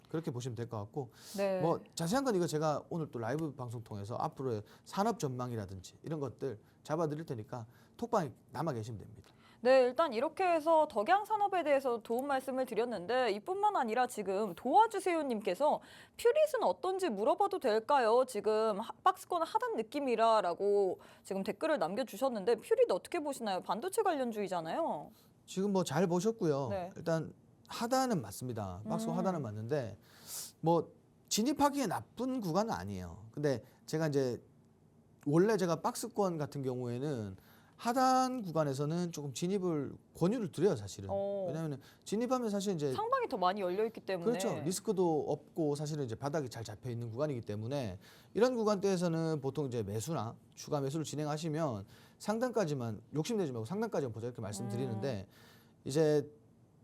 그렇게 보시면 될 것 같고 네. 뭐 자세한 건 이거 제가 오늘 또 라이브 방송 통해서 앞으로의 산업 전망이라든지 이런 것들 잡아드릴 테니까 톡방에 남아 계시면 됩니다. 네, 일단 이렇게 해서 덕양 산업에 대해서 도움 말씀을 드렸는데 이뿐만 아니라 지금 도와주세요님께서 퓨릿은 어떤지 물어봐도 될까요? 지금 박스권 하단 느낌이라라고 지금 댓글을 남겨주셨는데 퓨릿 어떻게 보시나요? 반도체 관련주의잖아요. 지금 뭐 잘 보셨고요. 네. 일단 하단은 맞습니다. 박스권 하단은 맞는데 뭐 진입하기에 나쁜 구간은 아니에요. 근데 제가 이제 원래 제가 박스권 같은 경우에는 하단 구간에서는 조금 진입을 권유를 드려요, 사실은. 왜냐하면 진입하면 사실 이제 상방이 더 많이 열려 있기 때문에. 그렇죠. 리스크도 없고 사실은 이제 바닥이 잘 잡혀 있는 구간이기 때문에 이런 구간대에서는 보통 이제 매수나 추가 매수를 진행하시면 상단까지만 욕심내지 말고 상단까지만 보자 이렇게 말씀드리는데 이제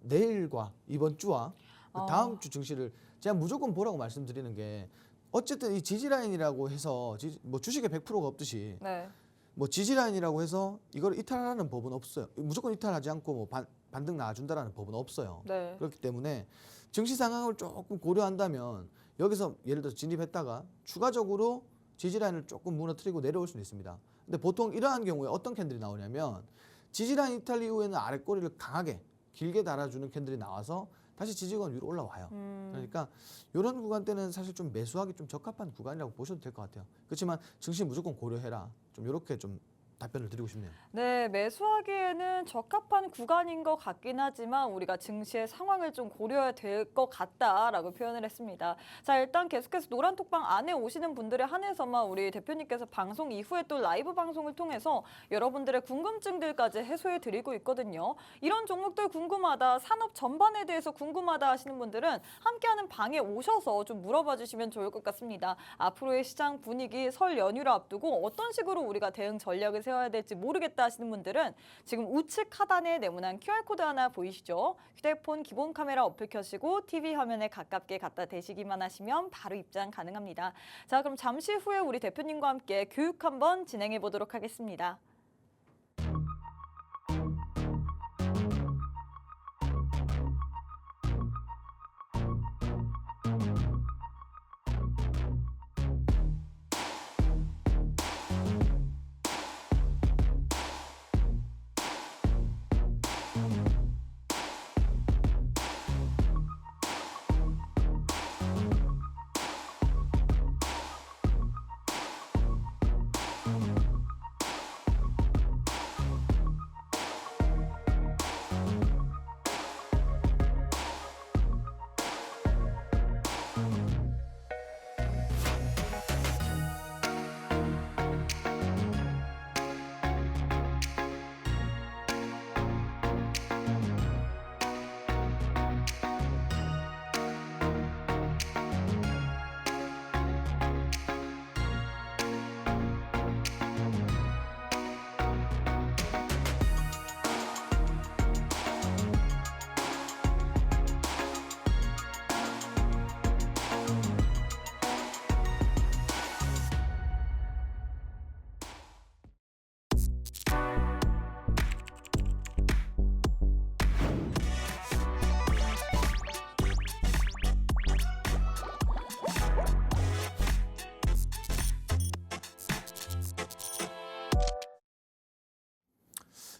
내일과 이번 주와 그 다음 주 증시를 제가 무조건 보라고 말씀드리는 게 어쨌든 이 지지라인이라고 해서 뭐 주식에 100%가 없듯이 네. 뭐 지지라인이라고 해서 이걸 이탈하는 법은 없어요. 무조건 이탈하지 않고 뭐 반등 나와준다라는 법은 없어요. 네. 그렇기 때문에 증시 상황을 조금 고려한다면 여기서 예를 들어서 진입했다가 추가적으로 지지라인을 조금 무너뜨리고 내려올 수는 있습니다. 근데 보통 이러한 경우에 어떤 캔들이 나오냐면 지지라인 이탈 이후에는 아래 꼬리를 강하게 길게 달아주는 캔들이 나와서 다시 지지권 위로 올라와요. 그러니까 이런 구간 때는 사실 좀 매수하기 좀 적합한 구간이라고 보셔도 될 것 같아요. 그렇지만 증시 무조건 고려해라. 좀 이렇게 좀 답변을 드리고 싶네요. 네, 매수하기에는 적합한 구간인 것 같긴 하지만 우리가 증시의 상황을 좀 고려해야 될 것 같다라고 표현을 했습니다. 자, 일단 계속해서 노란톡방 안에 오시는 분들에 한해서만 우리 대표님께서 방송 이후에 또 라이브 방송을 통해서 여러분들의 궁금증들까지 해소해 드리고 있거든요. 이런 종목들 궁금하다, 산업 전반에 대해서 궁금하다 하시는 분들은 함께하는 방에 오셔서 좀 물어봐 주시면 좋을 것 같습니다. 앞으로의 시장 분위기 설 연휴를 앞두고 어떤 식으로 우리가 대응 전략을 세워야 될지 모르겠다 하시는 분들은 지금 우측 하단에 네모난 QR코드 하나 보이시죠? 휴대폰 기본 카메라 어플 켜시고 TV 화면에 가깝게 갖다 대시기만 하시면 바로 입장 가능합니다. 자, 그럼 잠시 후에 우리 대표님과 함께 교육 한번 진행해 보도록 하겠습니다.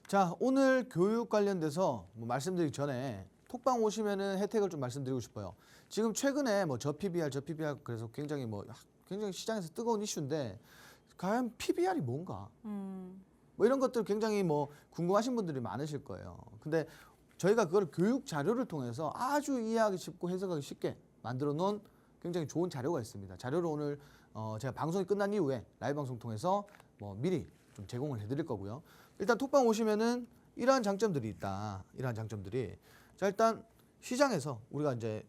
자, 오늘 교육 관련돼서 뭐 말씀드리기 전에 톡방 오시면은 혜택을 좀 말씀드리고 싶어요. 지금 최근에 뭐 저 PBR 그래서 굉장히 시장에서 뜨거운 이슈인데 과연 PBR이 뭔가? 뭐 이런 것들 굉장히 뭐 궁금하신 분들이 많으실 거예요. 근데 저희가 그걸 교육 자료를 통해서 아주 이해하기 쉽고 해석하기 쉽게 만들어 놓은 굉장히 좋은 자료가 있습니다. 자료를 오늘 제가 방송이 끝난 이후에 라이브 방송 통해서 뭐 미리 좀 제공을 해드릴 거고요. 일단 톡방 오시면은 이러한 장점들이 있다. 이러한 장점들이 자, 일단 시장에서 우리가 이제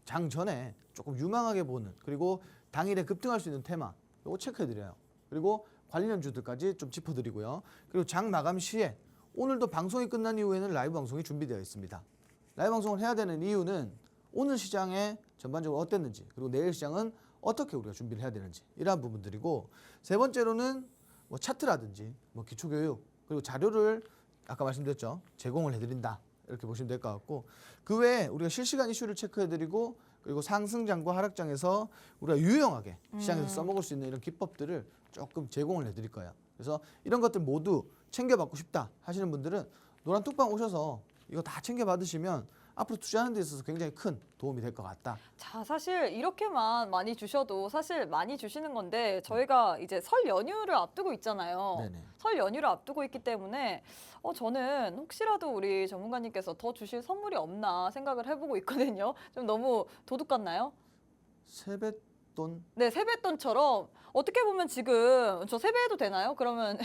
장 전에 조금 유망하게 보는 그리고 당일에 급등할 수 있는 테마 이거 체크해드려요. 그리고 관련주들까지 좀 짚어드리고요. 그리고 장 마감 시에 오늘도 방송이 끝난 이후에는 라이브 방송이 준비되어 있습니다. 라이브 방송을 해야 되는 이유는 오늘 시장에 전반적으로 어땠는지 그리고 내일 시장은 어떻게 우리가 준비를 해야 되는지 이러한 부분들이고 세 번째로는 뭐 차트라든지 뭐 기초교육 그리고 자료를 아까 말씀드렸죠. 제공을 해드린다. 이렇게 보시면 될 것 같고 그 외에 우리가 실시간 이슈를 체크해드리고 그리고 상승장과 하락장에서 우리가 유용하게 시장에서 써먹을 수 있는 이런 기법들을 조금 제공을 해드릴 거예요. 그래서 이런 것들 모두 챙겨받고 싶다 하시는 분들은 노란톡방 오셔서 이거 다 챙겨받으시면 앞으로 투자하는 데 있어서 굉장히 큰 도움이 될 것 같다. 자, 사실 이렇게만 많이 주셔도 사실 많이 주시는 건데 저희가 이제 설 연휴를 앞두고 있잖아요. 네네. 설 연휴를 앞두고 있기 때문에 저는 혹시라도 우리 전문가님께서 더 주실 선물이 없나 생각을 해보고 있거든요. 좀 너무 도둑 같나요? 세뱃돈 네, 세뱃돈처럼 어떻게 보면 지금 저 세배해도 되나요? 그러면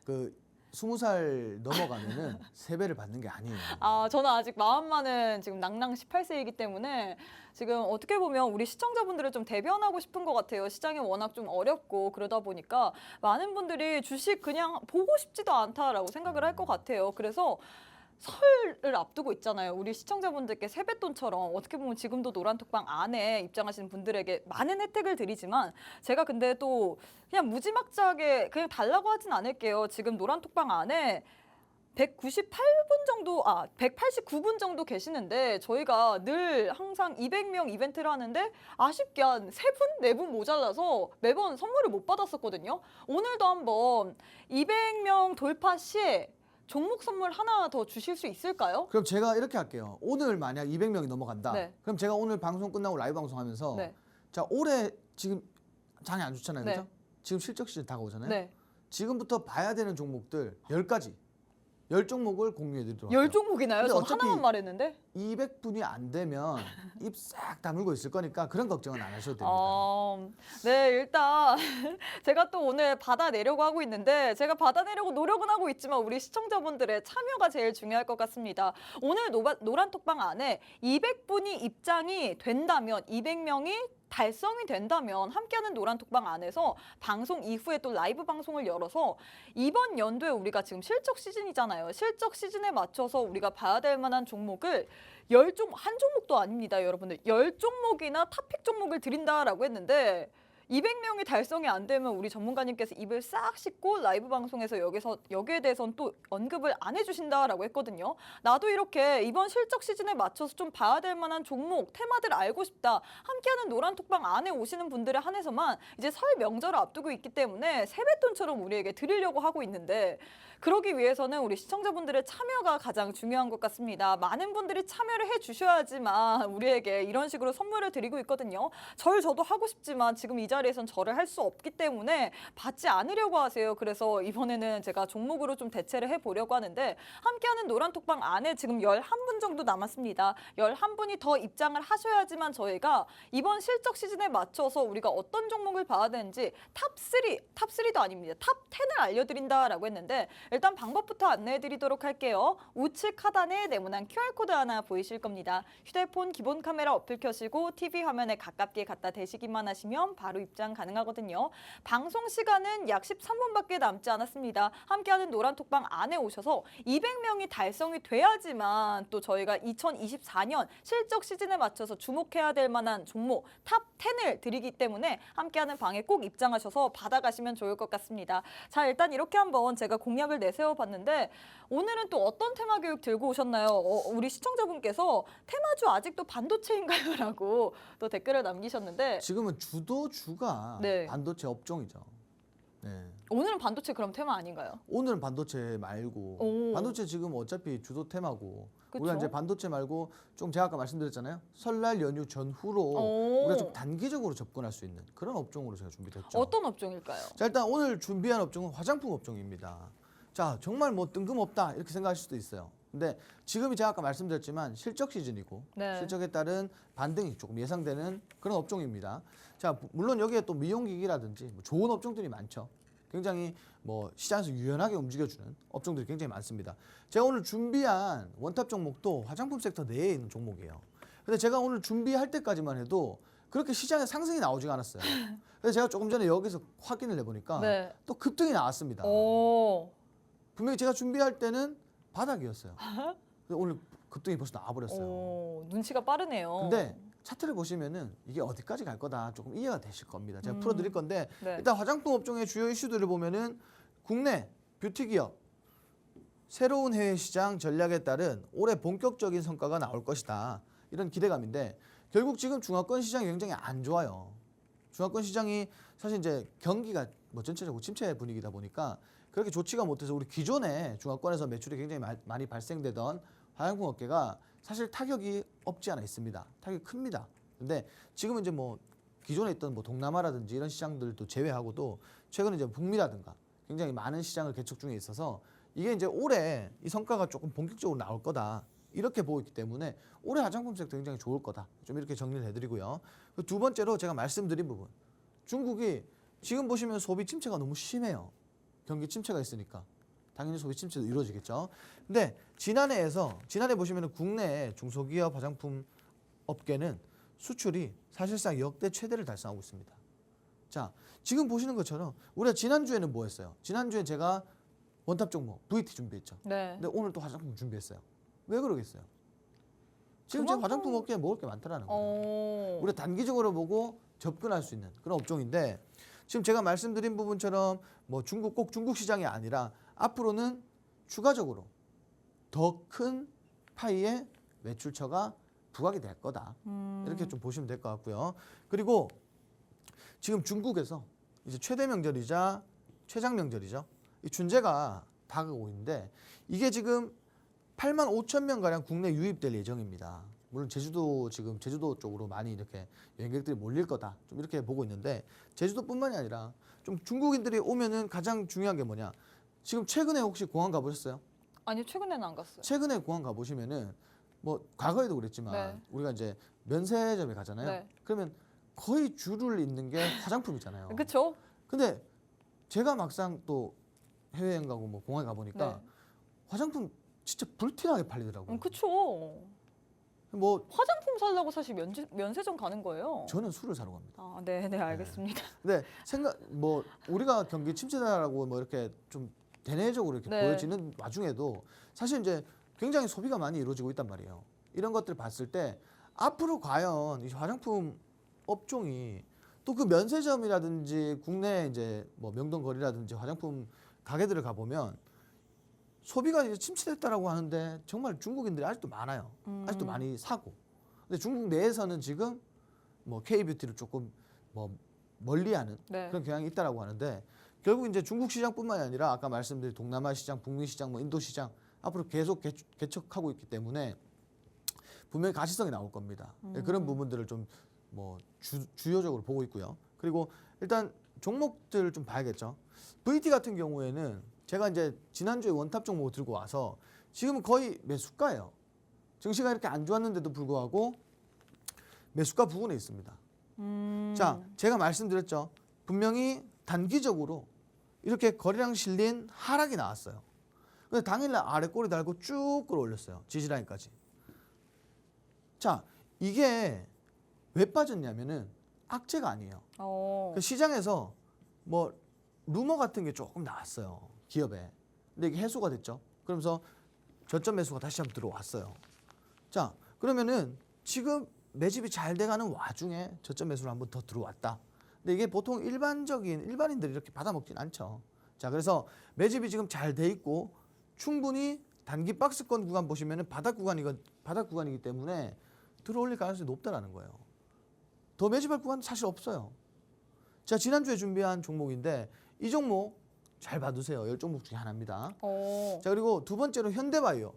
그 20살 넘어가면은 세배를 받는 게 아니에요. 저는 아직 마음만은 지금 낭낭 18세이기 때문에 지금 어떻게 보면 우리 시청자분들을 좀 대변하고 싶은 것 같아요. 시장이 워낙 좀 어렵고 그러다 보니까 많은 분들이 주식 그냥 보고 싶지도 않다라고 생각을 할 것 같아요. 그래서 설을 앞두고 있잖아요. 우리 시청자분들께 세뱃돈처럼 어떻게 보면 지금도 노란톡방 안에 입장하시는 분들에게 많은 혜택을 드리지만 제가 근데 또 그냥 무지막지하게 그냥 달라고 하진 않을게요. 지금 노란톡방 안에 198분 정도, 189분 정도 계시는데 저희가 늘 항상 200명 이벤트를 하는데 아쉽게 한 3분, 4분 모자라서 매번 선물을 못 받았었거든요. 오늘도 한번 200명 돌파 시에 종목 선물 하나 더 주실 수 있을까요? 그럼 제가 이렇게 할게요. 오늘 만약 200명이 넘어간다. 네. 그럼 제가 오늘 방송 끝나고 라이브 방송하면서 네. 자 올해 지금 장이 안 좋잖아요. 네. 그죠? 지금 실적 시즌 다가오잖아요. 네. 지금부터 봐야 되는 종목들 10가지, 10종목을 공유해드리도록 열 할게요. 종목이나요? 근데 전 어차피 하나만 말했는데. 200분이 안 되면 입 싹 다물고 있을 거니까 그런 걱정은 안 하셔도 됩니다. 네, 일단 제가 또 오늘 받아내려고 하고 있는데 제가 받아내려고 노력은 하고 있지만 우리 시청자분들의 참여가 제일 중요할 것 같습니다. 오늘 노란톡방 안에 200분이 입장이 된다면 200명이 달성이 된다면 함께하는 노란톡방 안에서 방송 이후에 또 라이브 방송을 열어서 이번 연도에 우리가 지금 실적 시즌이잖아요. 실적 시즌에 맞춰서 우리가 봐야 될 만한 종목을 한 종목도 아닙니다, 여러분들. 10종목이나 탑픽 종목을 드린다라고 했는데 200명이 달성이 안 되면 우리 전문가님께서 입을 싹 씻고 라이브 방송에서 여기에 대해서는 또 언급을 안 해주신다라고 했거든요. 나도 이렇게 이번 실적 시즌에 맞춰서 좀 봐야 될 만한 종목, 테마들 알고 싶다. 함께하는 노란톡방 안에 오시는 분들에 한해서만 이제 설 명절을 앞두고 있기 때문에 세뱃돈처럼 우리에게 드리려고 하고 있는데 그러기 위해서는 우리 시청자분들의 참여가 가장 중요한 것 같습니다. 많은 분들이 참여를 해주셔야지만 우리에게 이런 식으로 선물을 드리고 있거든요. 저도 하고 싶지만 지금 이 자리에선 절을 할 수 없기 때문에 받지 않으려고 하세요. 그래서 이번에는 제가 종목으로 좀 대체를 해보려고 하는데 함께하는 노란톡방 안에 지금 11분 정도 남았습니다. 11분이 더 입장을 하셔야지만 저희가 이번 실적 시즌에 맞춰서 우리가 어떤 종목을 봐야 되는지 탑3도 아닙니다. 탑10을 알려드린다라고 했는데 일단 방법부터 안내해드리도록 할게요. 우측 하단에 네모난 QR코드 하나 보이실 겁니다. 휴대폰 기본 카메라 어플 켜시고 TV 화면에 가깝게 갖다 대시기만 하시면 바로 입장 가능하거든요. 방송 시간은 약 13분밖에 남지 않았습니다. 함께하는 노란톡방 안에 오셔서 200명이 달성이 돼야지만 또 저희가 2024년 실적 시즌에 맞춰서 주목해야 될 만한 종목 탑10을 드리기 때문에 함께하는 방에 꼭 입장하셔서 받아가시면 좋을 것 같습니다. 자, 일단 이렇게 한번 제가 공략을 내세워 봤는데 오늘은 또 어떤 테마 교육 들고 오셨나요? 우리 시청자분께서 테마주 아직도 반도체인가요? 라고 또 댓글을 남기셨는데 지금은 주도주가 네. 반도체 업종이죠. 네. 오늘은 반도체 그럼 테마 아닌가요? 오늘은 반도체 말고 오. 반도체 지금 어차피 주도 테마고 그쵸? 우리가 이제 반도체 말고 좀 제가 아까 말씀드렸잖아요. 설날 연휴 전후로 오. 우리가 좀 단기적으로 접근할 수 있는 그런 업종으로 제가 준비됐죠. 어떤 업종일까요? 자, 일단 오늘 준비한 업종은 화장품 업종입니다. 자, 정말 뭐 뜬금없다 이렇게 생각하실 수도 있어요. 근데 지금이 제가 아까 말씀드렸지만 실적 시즌이고 네. 실적에 따른 반등이 조금 예상되는 그런 업종입니다. 자, 물론 여기에 또 미용기기라든지 뭐 좋은 업종들이 많죠. 굉장히 뭐 시장에서 유연하게 움직여주는 업종들이 굉장히 많습니다. 제가 오늘 준비한 원탑 종목도 화장품 섹터 내에 있는 종목이에요. 근데 제가 오늘 준비할 때까지만 해도 그렇게 시장에 상승이 나오지가 않았어요. 그래서 제가 조금 전에 여기서 확인을 해보니까 네. 또 급등이 나왔습니다. 오. 분명히 제가 준비할 때는 바닥이었어요. 근데 오늘 급등이 벌써 나와버렸어요. 오, 눈치가 빠르네요. 근데 차트를 보시면은 이게 어디까지 갈 거다 조금 이해가 되실 겁니다. 제가 풀어드릴 건데 네. 일단 화장품 업종의 주요 이슈들을 보면은 국내 뷰티 기업 새로운 해외 시장 전략에 따른 올해 본격적인 성과가 나올 것이다. 이런 기대감인데 결국 지금 중화권 시장이 굉장히 안 좋아요. 중화권 시장이 사실 이제 경기가 뭐 전체적으로 침체 분위기다 보니까 그렇게 좋지가 못해서 우리 기존에 중화권에서 매출이 굉장히 많이 발생되던 화장품 업계가 사실 타격이 없지 않아 있습니다. 타격이 큽니다. 근데 지금은 이제 뭐 기존에 있던 뭐 동남아라든지 이런 시장들도 제외하고도 최근에 이제 북미라든가 굉장히 많은 시장을 개척 중에 있어서 이게 이제 올해 이 성과가 조금 본격적으로 나올 거다. 이렇게 보고 있기 때문에 올해 화장품 섹터 굉장히 좋을 거다. 좀 이렇게 정리를 해드리고요. 두 번째로 제가 말씀드린 부분. 중국이 지금 보시면 소비 침체가 너무 심해요. 경기 침체가 있으니까. 당연히 소비 침체도 이루어지겠죠. 근데 지난해 보시면 국내 중소기업 화장품 업계는 수출이 사실상 역대 최대를 달성하고 있습니다. 자, 지금 보시는 것처럼 우리가 지난주에는 뭐 했어요? 지난주에 제가 원탑 종목 VT 준비했죠. 네. 근데 오늘 또 화장품 준비했어요. 왜 그러겠어요? 지금 제가 화장품 업계에 먹을 게 많더라는 거예요. 우리가 단기적으로 보고 접근할 수 있는 그런 업종인데 지금 제가 말씀드린 부분처럼 뭐 꼭 중국 시장이 아니라 앞으로는 추가적으로 더 큰 파이의 매출처가 부각이 될 거다. 이렇게 좀 보시면 될 것 같고요. 그리고 지금 중국에서 이제 최대 명절이자 최장 명절이죠. 이 춘제가 다가오고 있는데 이게 지금 8만 5천 명 가량 국내 유입될 예정입니다. 물론 제주도 쪽으로 많이 이렇게 여행객들이 몰릴 거다. 좀 이렇게 보고 있는데 제주도뿐만이 아니라 좀 중국인들이 오면은 가장 중요한 게 뭐냐? 지금 최근에 혹시 공항 가보셨어요? 아니 최근에는 안 갔어요. 최근에 공항 가보시면은 뭐 과거에도 그랬지만 네. 우리가 이제 면세점에 가잖아요. 네. 그러면 거의 줄을 잇는 게 화장품이잖아요. 그렇죠. 근데 제가 막상 또 해외여행 가고 뭐 공항에 가보니까 네. 화장품 진짜 불티나게 팔리더라고요. 그렇죠. 뭐 화장품 살려고 사실 면세점 가는 거예요. 저는 술을 사러 갑니다. 아, 네, 알겠습니다. 근데 뭐 우리가 경기 침체다라고 뭐 이렇게 좀 대내적으로 이렇게 네. 보여지는 와중에도 사실 이제 굉장히 소비가 많이 이루어지고 있단 말이에요. 이런 것들 봤을 때 앞으로 과연 이 화장품 업종이 또 그 면세점이라든지 국내 이제 뭐 명동거리라든지 화장품 가게들을 가보면 소비가 이제 침체됐다라고 하는데 정말 중국인들이 아직도 많아요. 아직도 많이 사고. 근데 중국 내에서는 지금 뭐 K뷰티를 조금 뭐 멀리하는 네. 그런 경향이 있다라고 하는데 결국 이제 중국 시장뿐만이 아니라 아까 말씀드린 동남아 시장, 북미 시장, 뭐 인도 시장 앞으로 계속 개척하고 있기 때문에 분명히 가시성이 나올 겁니다. 그런 부분들을 좀 뭐 주요적으로 보고 있고요. 그리고 일단 종목들을 좀 봐야겠죠. VT 같은 경우에는 제가 이제 지난주에 원탑 종목을 들고 와서 지금은 거의 매수가예요. 증시가 이렇게 안 좋았는데도 불구하고 매수가 부근에 있습니다. 자, 제가 말씀드렸죠. 분명히 단기적으로 이렇게 거래량 실린 하락이 나왔어요. 근데 당일날 아래 꼬리 달고 쭉 끌어올렸어요. 지지라인까지. 자, 이게 왜 빠졌냐면은 악재가 아니에요. 그 시장에서 뭐 루머 같은 게 조금 나왔어요. 기업에. 근데 이게 해소가 됐죠. 그러면서 저점 매수가 다시 한번 들어왔어요. 자, 그러면은 지금 매집이 잘 돼가는 와중에 저점 매수를 한번 더 들어왔다. 근데 이게 보통 일반인들이 이렇게 받아먹진 않죠. 자, 그래서 매집이 지금 잘 돼 있고 충분히 단기 박스권 구간 보시면은 바닥 구간이기 때문에 들어올릴 가능성이 높다라는 거예요. 더 매집할 구간 사실 없어요. 자, 지난주에 준비한 종목인데 이 종목 잘 봐두세요. 10종목 중에 하나입니다. 자, 그리고 두 번째로 현대바이오.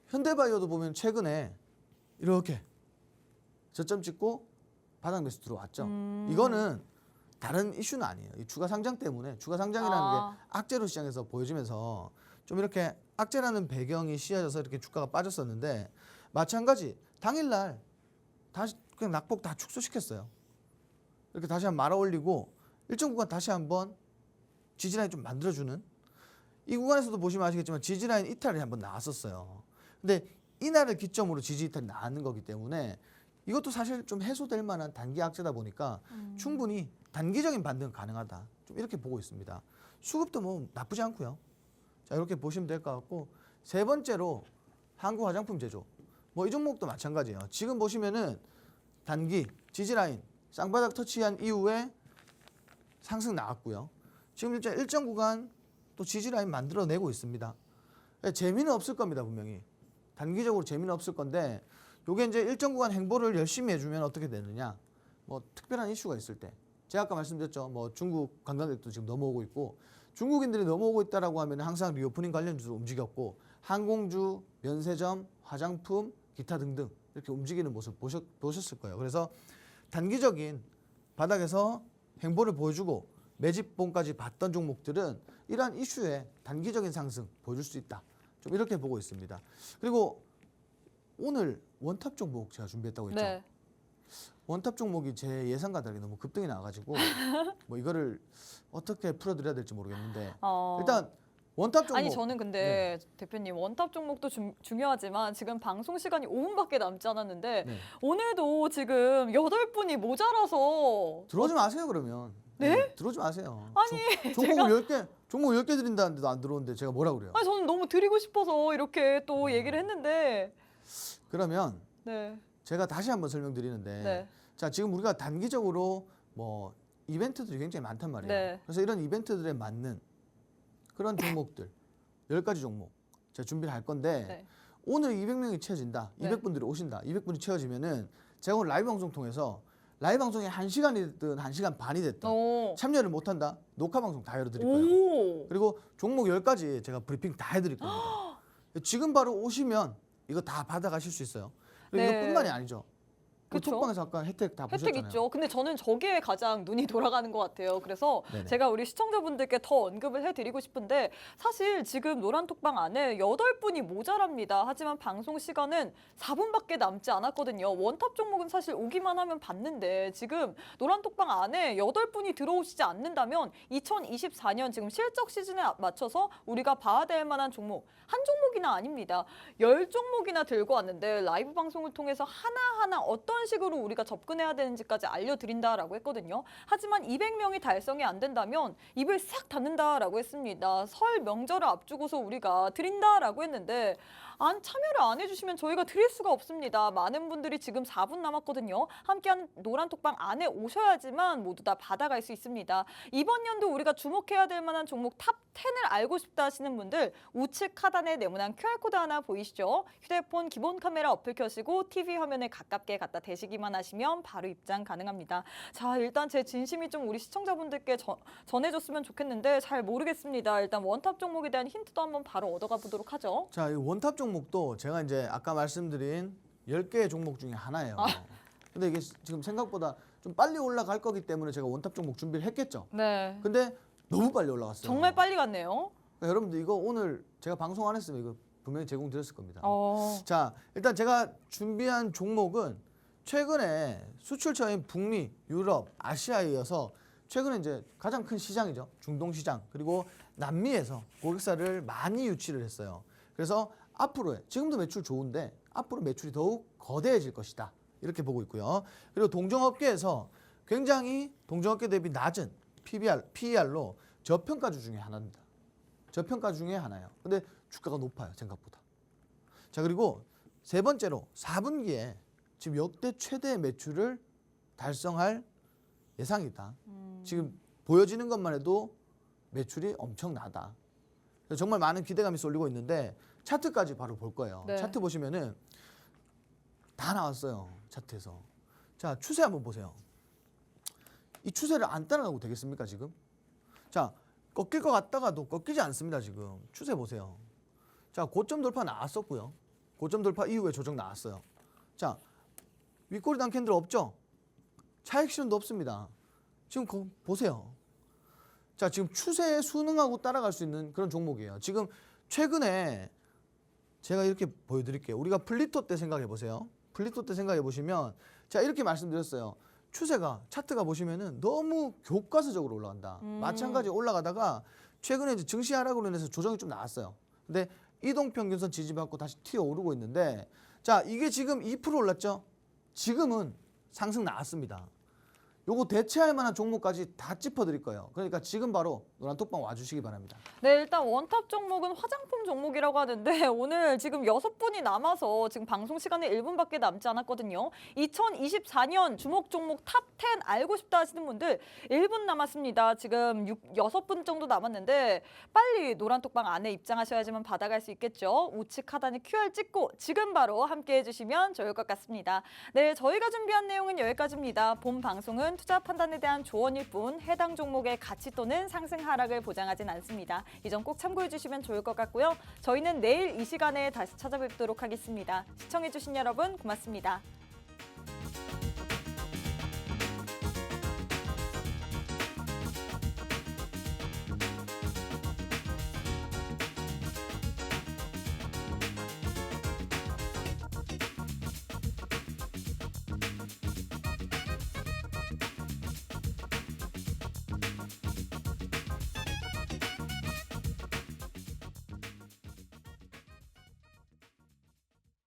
현대바이오도 보면 최근에 이렇게 저점 찍고 바닥 매수 들어왔죠. 이거는 다른 이슈는 아니에요. 이 주가 상장 때문에 주가 상장이라는 게 악재로 시장에서 보여지면서 좀 이렇게 악재라는 배경이 씌어져서 이렇게 주가가 빠졌었는데 마찬가지 당일날 다시 그냥 낙폭 다 축소시켰어요. 이렇게 다시 한번 말아 올리고 일정 구간 다시 한번 지지라인 좀 만들어주는 이 구간에서도 보시면 아시겠지만 지지라인 이탈이 한번 나왔었어요. 근데 이날을 기점으로 지지 이탈이 나왔는 거기 때문에 이것도 사실 좀 해소될 만한 단기 악재다 보니까 충분히 단기적인 반등은 가능하다. 좀 이렇게 보고 있습니다. 수급도 뭐 나쁘지 않고요. 자, 이렇게 보시면 될 것 같고 세 번째로 한국 화장품 제조. 뭐 이 종목도 마찬가지예요. 지금 보시면은 단기 지지라인 쌍바닥 터치한 이후에 상승 나왔고요. 지금 일정 구간 또 지지라인 만들어내고 있습니다. 재미는 없을 겁니다, 분명히. 단기적으로 재미는 없을 건데 요게 이제 일정 구간 행보를 열심히 해주면 어떻게 되느냐. 뭐 특별한 이슈가 있을 때 제가 아까 말씀드렸죠. 뭐 중국 관광객도 지금 넘어오고 있고 중국인들이 넘어오고 있다라고 하면 항상 리오프닝 관련주로 움직였고 항공주, 면세점, 화장품, 기타 등등 이렇게 움직이는 모습 보셨을 거예요. 그래서 단기적인 바닥에서 행보를 보여주고 매집봉까지 봤던 종목들은 이러한 이슈에 단기적인 상승 보여줄 수 있다. 좀 이렇게 보고 있습니다. 그리고 오늘 원탑 종목 제가 준비했다고 했죠. 네. 원탑 종목이 제 예상과 다르게 너무 급등이 나와가지고 뭐 이거를 어떻게 풀어드려야 될지 모르겠는데 일단 원탑 종목 아니 저는 근데 대표님 원탑 종목도 중요하지만 지금 방송 시간이 5분밖에 남지 않았는데 네. 오늘도 지금 8분이 모자라서 들어오지 마세요 그러면. 네? 들어오지 마세요. 아니, 종목 10개 드린다는데도 안 들어오는데 제가 뭐라 그래요? 아니 저는 너무 드리고 싶어서 이렇게 또 얘기를 했는데 그러면 네. 제가 다시 한번 설명드리는데 네. 자 지금 우리가 단기적으로 뭐 이벤트들이 굉장히 많단 말이에요. 네. 그래서 이런 이벤트들에 맞는 그런 종목들 10가지 종목 제가 준비를 할 건데 네. 오늘 200명이 채워진다. 네. 200분들이 오신다. 200분이 채워지면은 제가 오늘 라이브 방송 통해서 라이브 방송이 1시간이든 1시간 반이 됐든 오. 참여를 못한다. 녹화 방송 다 열어드릴 거예요. 오. 그리고 종목 10가지 제가 브리핑 다 해드릴 겁니다. 지금 바로 오시면 이거 다 받아가실 수 있어요. 그리고 네. 이것뿐만이 아니죠. 그 그쵸? 톡방에서 아까 혜택 다 혜택 보셨잖아요. 있죠. 근데 저는 저기에 가장 눈이 돌아가는 것 같아요. 그래서 네네. 제가 우리 시청자분들께 더 언급을 해드리고 싶은데 사실 지금 노란톡방 안에 8분이 모자랍니다. 하지만 방송 시간은 4분밖에 남지 않았거든요. 원탑 종목은 사실 오기만 하면 받는데 지금 노란톡방 안에 8분이 들어오시지 않는다면 2024년 지금 실적 시즌에 맞춰서 우리가 봐야 될 만한 종목 한 종목이나 아닙니다. 10종목이나 들고 왔는데 라이브 방송을 통해서 하나하나 어떤 식으로 우리가 접근해야 되는지까지 알려드린다라고 했거든요. 하지만 200명이 달성이 안 된다면 입을 싹 닫는다라고 했습니다. 설 명절을 앞두고서 우리가 드린다라고 했는데 참여를 안 해주시면 저희가 드릴 수가 없습니다. 많은 분들이 지금 4분 남았거든요. 함께하는 노란톡방 안에 오셔야지만 모두 다 받아갈 수 있습니다. 이번 연도 우리가 주목해야 될 만한 종목 탑 10을 알고 싶다 하시는 분들 우측 하단에 네모난 QR코드 하나 보이시죠? 휴대폰 기본 카메라 어플 켜시고 TV 화면에 가깝게 갖다 대시기만 하시면 바로 입장 가능합니다. 자, 일단 제 진심이 좀 우리 시청자분들께 전해줬으면 좋겠는데 잘 모르겠습니다. 일단 원탑 종목에 대한 힌트도 한번 바로 얻어가 보도록 하죠. 자, 이 원탑 종목도 제가 이제 아까 말씀드린 10개의 종목 중에 하나예요. 근데 이게 지금 생각보다 좀 빨리 올라갈 거기 때문에 제가 원탑 종목 준비를 했겠죠. 네. 근데 너무 빨리 올라갔어요. 정말 빨리 갔네요. 그러니까 여러분들 이거 오늘 제가 방송 안 했으면 이거 분명히 제공드렸을 겁니다. 어. 자, 일단 제가 준비한 종목은 최근에 수출처인 북미, 유럽, 아시아에 이어서 최근에 이제 가장 큰 시장이죠. 중동 시장 그리고 남미에서 고객사를 많이 유치를 했어요. 그래서 앞으로의 지금도 매출 좋은데 앞으로 매출이 더욱 거대해질 것이다. 이렇게 보고 있고요. 그리고 동종업계에서 굉장히 동종업계 대비 낮은 PER로 저평가주 중에 하나입니다. 저평가 중에 하나예요. 근데 주가가 높아요. 생각보다. 자, 그리고 세 번째로 4분기에 지금 역대 최대 매출을 달성할 예상이다. 지금 보여지는 것만 해도 매출이 엄청나다. 그래서 정말 많은 기대감이 쏠리고 있는데 차트까지 바로 볼 거예요. 네. 차트 보시면은 다 나왔어요. 차트에서. 자, 추세 한번 보세요. 이 추세를 안 따라가고 되겠습니까, 지금? 자, 꺾일 것 같다가도 꺾이지 않습니다, 지금. 추세 보세요. 자, 고점 돌파 나왔었고요. 고점 돌파 이후에 조정 나왔어요. 자, 윗꼬리 단 캔들 없죠? 차익 실현도 없습니다. 지금 보세요. 자, 지금 추세에 순응하고 따라갈 수 있는 그런 종목이에요. 지금 최근에 제가 이렇게 보여드릴게요. 우리가 플리토 때 생각해 보세요. 플리토 때 생각해 보시면 제가 이렇게 말씀드렸어요. 추세가 차트가 보시면은 너무 교과서적으로 올라간다. 마찬가지 올라가다가 최근에 이제 증시 하락으로 인해서 조정이 좀 나왔어요. 근데 이동평균선 지지받고 다시 튀어 오르고 있는데 자, 이게 지금 2% 올랐죠? 지금은 상승 나왔습니다. 요거 대체할 만한 종목까지 다 짚어드릴 거예요. 그러니까 지금 바로 노란톡방 와주시기 바랍니다. 네, 일단 원탑 종목은 화장품 종목이라고 하는데 오늘 지금 6분이 남아서 지금 방송 시간에 1분밖에 남지 않았거든요. 2024년 주목 종목 탑 10 알고 싶다 하시는 분들 1분 남았습니다. 지금 6분 정도 남았는데 빨리 노란톡방 안에 입장하셔야지만 받아갈 수 있겠죠. 우측 하단에 QR 찍고 지금 바로 함께 해주시면 좋을 것 같습니다. 네, 저희가 준비한 내용은 여기까지입니다. 본 방송은 정보는 투자 판단에 대한 조언일 뿐 해당 종목의 가치 또는 상승 하락을 보장하진 않습니다. 이 점 꼭 참고해 주시면 좋을 것 같고요. 저희는 내일 이 시간에 다시 찾아뵙도록 하겠습니다. 시청해 주신 여러분 고맙습니다.